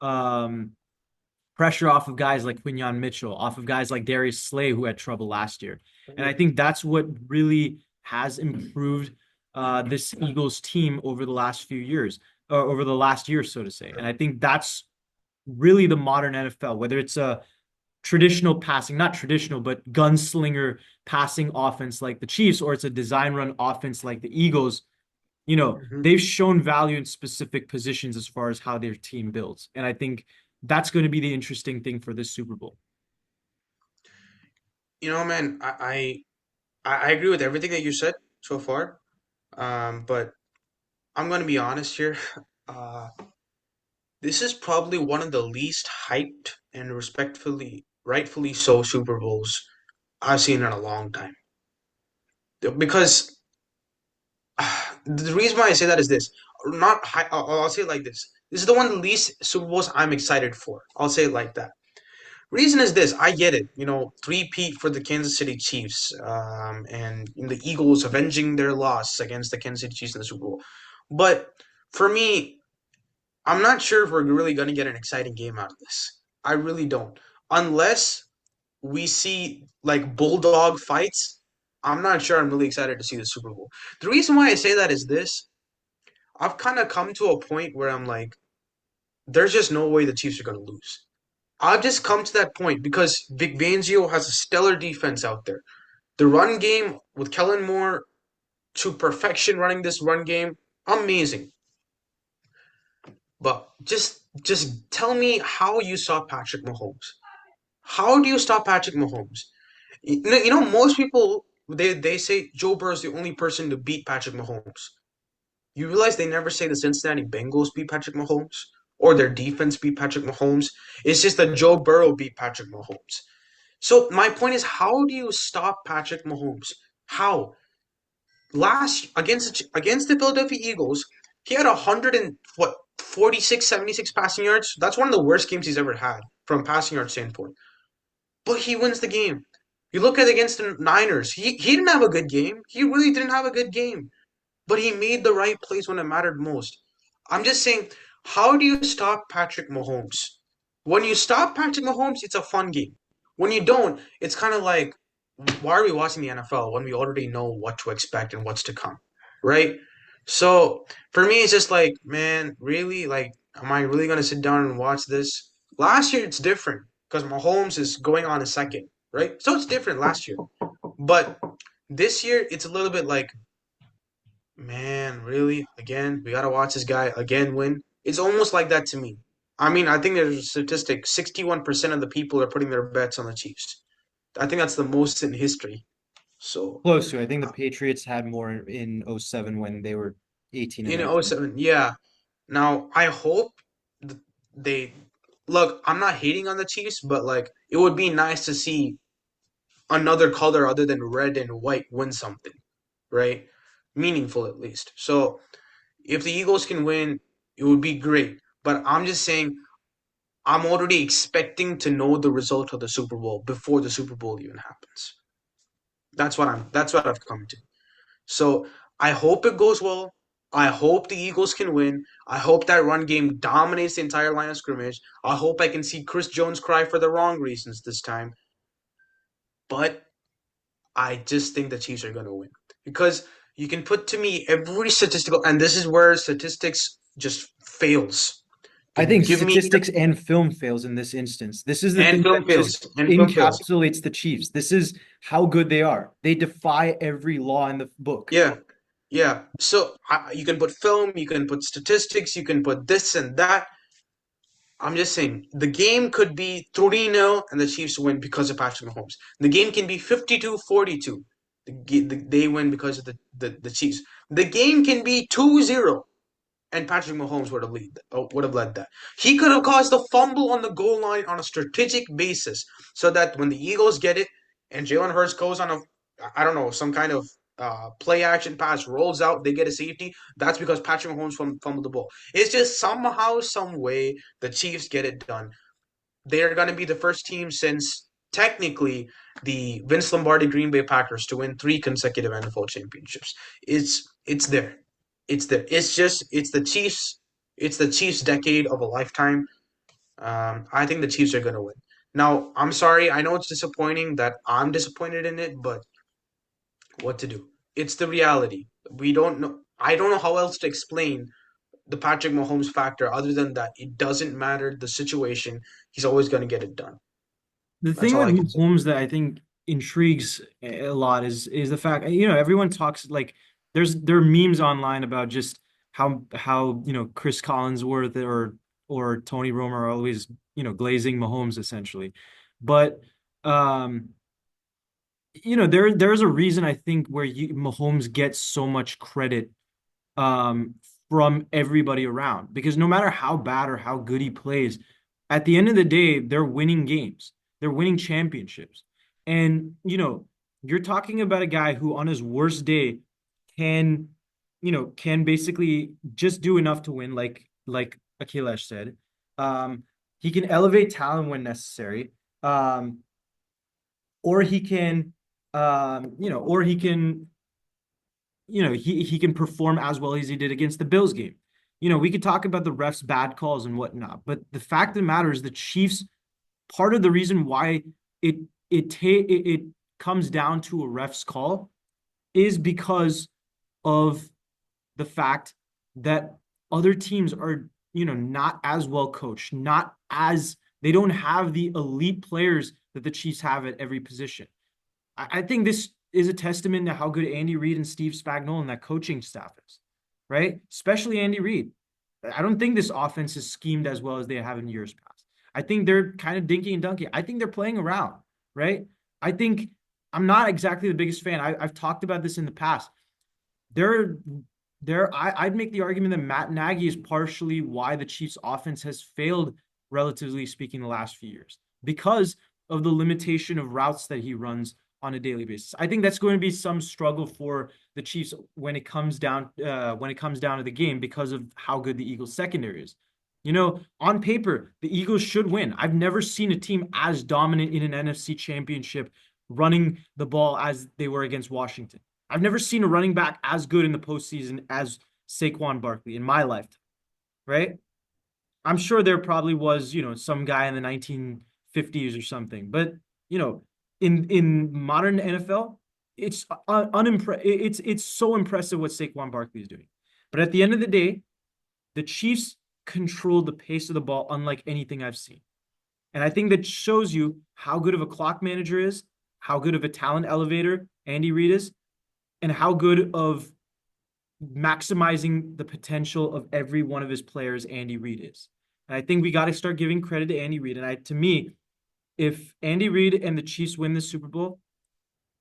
um, pressure off of guys like Quinyon Mitchell, off of guys like Darius Slay, who had trouble last year. And I think that's what really has improved this Eagles team over the last few years, or over the last year, so to say. And I think that's really the modern NFL, whether it's a traditional passing, not traditional, but gunslinger passing offense like the Chiefs, or it's a design run offense like the Eagles. Mhm. They've shown value in specific positions as far as how their team builds. And I think that's going to be the interesting thing for this Super Bowl. Man, I agree with everything that you said so far. But I'm gonna be honest here. Uh, this is probably one of the least hyped and rightfully so Super Bowls I've seen in a long time. Because the reason why I say that is this. Not high, I'll say it like this. This is the one of the least Super Bowls I'm excited for. I'll say it like that. Reason is this. I get it. Three-peat for the Kansas City Chiefs, and the Eagles avenging their loss against the Kansas City Chiefs in the Super Bowl. But for me, I'm not sure if we're really going to get an exciting game out of this. I really don't. Unless we see like bulldog fights, I'm not sure I'm really excited to see the Super Bowl. The reason why I say that is this. I've kind of come to a point where I'm like, there's just no way the Chiefs are going to lose. I've just come to that point because Vic Fangio has a stellar defense out there. The run game with Kellen Moore to perfection running this run game, amazing. But just tell me how you saw Patrick Mahomes. How do you stop Patrick Mahomes? Most people they say Joe Burrow is the only person to beat Patrick Mahomes. You realize they never say the Cincinnati Bengals beat Patrick Mahomes or their defense beat Patrick Mahomes. It's just that Joe Burrow beat Patrick Mahomes. So my point is, how do you stop Patrick Mahomes? How? Last against the Philadelphia Eagles, he had 100 and what 46, 76 passing yards. That's one of the worst games he's ever had from a passing yard standpoint. But he wins the game. You look at against the Niners, he didn't have a good game. He really didn't have a good game. But he made the right plays when it mattered most. I'm just saying, how do you stop Patrick Mahomes? When you stop Patrick Mahomes, it's a fun game. When you don't, it's kind of like, why are we watching the NFL when we already know what to expect and what's to come, right? So for me, it's just like, man, really, like, am I really gonna sit down and watch this? Last year, it's different because Mahomes is going on a second, right? So it's different last year, but this year, it's a little bit like, man, really? Again, we gotta watch this guy again win. It's almost like that to me. I mean, I think there's a statistic: 61% of the people are putting their bets on the Chiefs. I think that's the most in history. So Close to. I think the Patriots had more in '07 when they were 18 and in 19. '07, yeah. Now I hope they look. I'm not hating on the Chiefs, but like it would be nice to see another color other than red and white win something, right? Meaningful at least. So if the Eagles can win, it would be great. But I'm just saying, I'm already expecting to know the result of the Super Bowl before the Super Bowl even happens. That's what I've come to. So I hope it goes well. I hope the Eagles can win. I hope that run game dominates the entire line of scrimmage. I hope I can see Chris Jones cry for the wrong reasons this time. But I just think the Chiefs are going to win because you can put to me every statistical, and this is where statistics just fails. I think Give me statistics and film fails in this instance. This is the and thing film that just fails and film fails. encapsulates the Chiefs. This is how good they are. They defy every law in the book. Yeah, yeah. So you can put film, you can put statistics, you can put this and that. I'm just saying the game could be 3-0 and the Chiefs win because of Patrick Mahomes. The game can be 52-42. They win because of the Chiefs. The game can be 2-0 and Patrick Mahomes would have led that. He could have caused a fumble on the goal line on a strategic basis, so that when the Eagles get it and Jalen Hurts goes on a, I don't know, some kind of play action pass, rolls out, they get a safety. That's because Patrick Mahomes fumbled the ball. It's just somehow, some way, the Chiefs get it done. They're going to be the first team since technically the Vince Lombardi Green Bay Packers to win 3 consecutive NFL championships. It's there. It's there. It's the Chiefs. It's the Chiefs' decade of a lifetime. I think the Chiefs are going to win. Now, I'm sorry. I know it's disappointing that I'm disappointed in it, but what to do? It's the reality. We don't know. I don't know how else to explain the Patrick Mahomes factor other than that it doesn't matter the situation. He's always going to get it done. The That's thing all with I can say. Mahomes that I think intrigues a lot is the fact, everyone talks like there are memes online about just how Chris Collinsworth or Tony Romo are always glazing Mahomes essentially, but um there's a reason I think where Mahomes gets so much credit um, from everybody around. Because no matter how bad or how good he plays, at the end of the day, they're winning games. They're winning championships. And, you're talking about a guy who on his worst day can, can basically just do enough to win, like Akhilesh said. Um, he can elevate talent when necessary. Um, or he can, or he can he can perform as well as he did against the Bills game. We could talk about the refs' bad calls and whatnot, but the fact of the matter is the Chiefs, part of the reason why it it comes down to a ref's call is because of the fact that other teams are, not as well coached, not as they don't have the elite players that the Chiefs have at every position. I think this is a testament to how good Andy Reid and Steve Spagnuolo and that coaching staff is, right? Especially Andy Reid. I don't think this offense is schemed as well as they have in years past. I think they're kind of dinky and dunky. I think they're playing around, right? I think I'm not exactly the biggest fan. I've talked about this in the past. They're I'd make the argument that Matt Nagy is partially why the Chiefs offense has failed, relatively speaking, the last few years because of the limitation of routes that he runs on a daily basis. I think that's going to be some struggle for the Chiefs when it comes down to the game because of how good the Eagles secondary is. On paper, the Eagles should win. I've never seen a team as dominant in an NFC championship running the ball as they were against Washington. I've never seen a running back as good in the postseason as Saquon Barkley in my lifetime, right? I'm sure there probably was, some guy in the 1950s or something, but in modern NFL, it's it's so impressive what Saquon Barkley is doing. But at the end of the day, the Chiefs control the pace of the ball unlike anything I've seen. And I think that shows you how good of a clock manager is, how good of a talent elevator Andy Reid is, and how good of maximizing the potential of every one of his players Andy Reid is. And I think we got to start giving credit to Andy Reid. And to me, if Andy Reid and the Chiefs win the Super Bowl,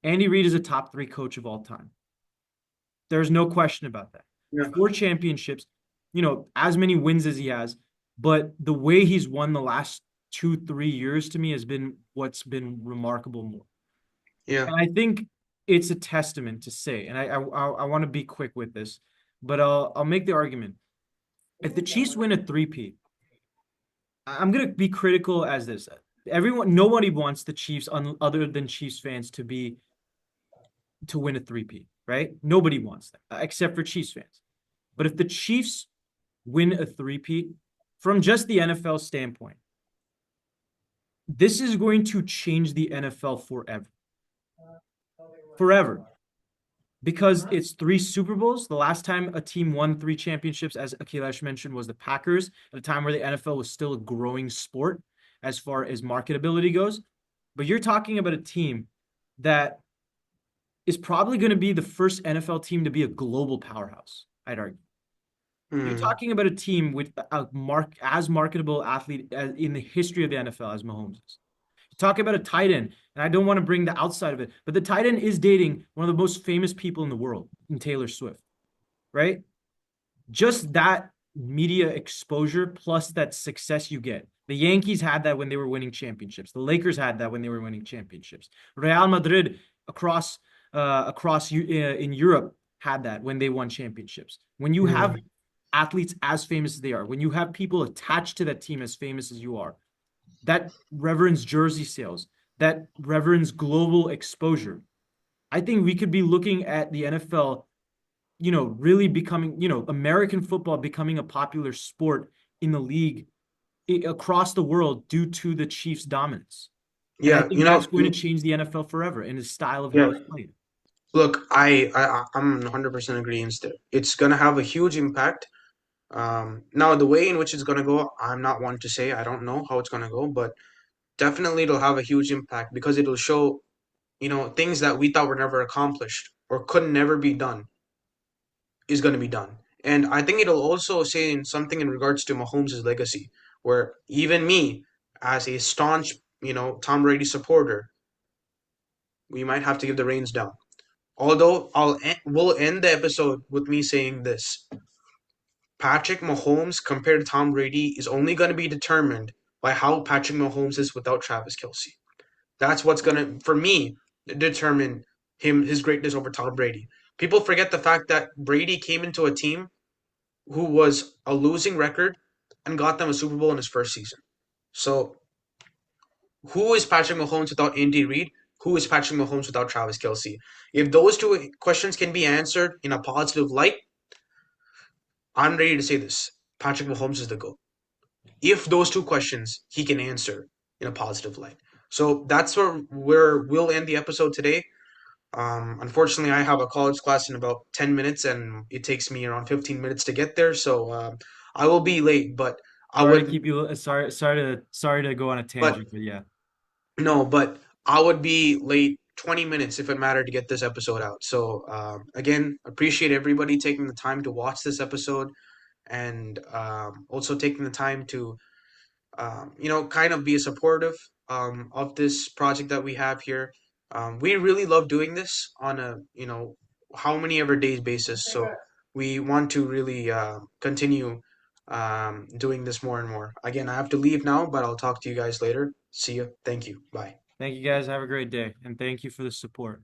Andy Reid is a top 3 coach of all time. There's no question about that. Yeah. 4 championships, as many wins as he has, but the way he's won the last 2-3 years to me has been what's been remarkable more. Yeah. And I think it's a testament to say, and I want to be quick with this, but I'll make the argument. If the Chiefs win a three-peat, I'm gonna be critical as this. Nobody wants the Chiefs other than Chiefs fans to win a three-peat, right? Nobody wants that except for Chiefs fans. But if the Chiefs win a three-peat, from just the NFL standpoint, this is going to change the NFL forever. Forever. Because it's 3 Super Bowls. The last time a team won 3 championships, as Akhilesh mentioned, was the Packers at a time where the NFL was still a growing sport as far as marketability goes. But you're talking about a team that is probably going to be the first NFL team to be a global powerhouse, I'd argue. You're Hmm. talking about a team with as marketable athlete in the history of the NFL as Mahomes is. Talk about a tight end, and I don't want to bring the outside of it, but the tight end is dating one of the most famous people in the world, in Taylor Swift, right? Just that media exposure plus that success you get. The Yankees had that when they were winning championships. The Lakers had that when they were winning championships. Real Madrid across in Europe had that when they won championships. When you have Hmm. athletes as famous as they are, when you have people attached to that team as famous as you are, that reverends jersey sales, that reverends global exposure. I think we could be looking at the NFL, really becoming, American football becoming a popular sport in the league across the world due to the Chiefs' dominance. And I Yeah, think that's going to change the NFL forever in his style of how yeah. it's played. Look, I'm 100% agreeing there. It's gonna have a huge impact. Now the way in which it's gonna go, I'm not one to say. I don't know how it's gonna go, but definitely it'll have a huge impact because it'll show, things that we thought were never accomplished or could never be done is gonna be done. And I think it'll also say in something in regards to Mahomes' legacy, where even me, as a staunch, Tom Brady supporter, we might have to give the reins down. Although we'll end the episode with me saying this: Patrick Mahomes compared to Tom Brady is only going to be determined by how Patrick Mahomes is without Travis Kelsey. That's what's going to, for me, determine his greatness over Tom Brady. People forget the fact that Brady came into a team who was a losing record and got them a Super Bowl in his first season. So, who is Patrick Mahomes without Andy Reid? Who is Patrick Mahomes without Travis Kelsey? If those two questions can be answered in a positive light, I'm ready to say this: Patrick Mahomes is the GOAT. If those two questions he can answer in a positive light. So that's where we'll end the episode today. Unfortunately, I have a college class in about 10 minutes, and it takes me around 15 minutes to get there. So I will be late, but I Sorry to would, keep you sorry to go on a but tangent, but yeah. no, but I would be late 20 minutes if it mattered to get this episode out. So again, appreciate everybody taking the time to watch this episode and also taking the time to kind of be supportive of this project that we have here. We really love doing this on a, how many ever days basis. So we want to really continue doing this more and more. Again, I have to leave now, but I'll talk to you guys later. See you. Thank you. Bye. Thank you guys. Have a great day, and thank you for the support.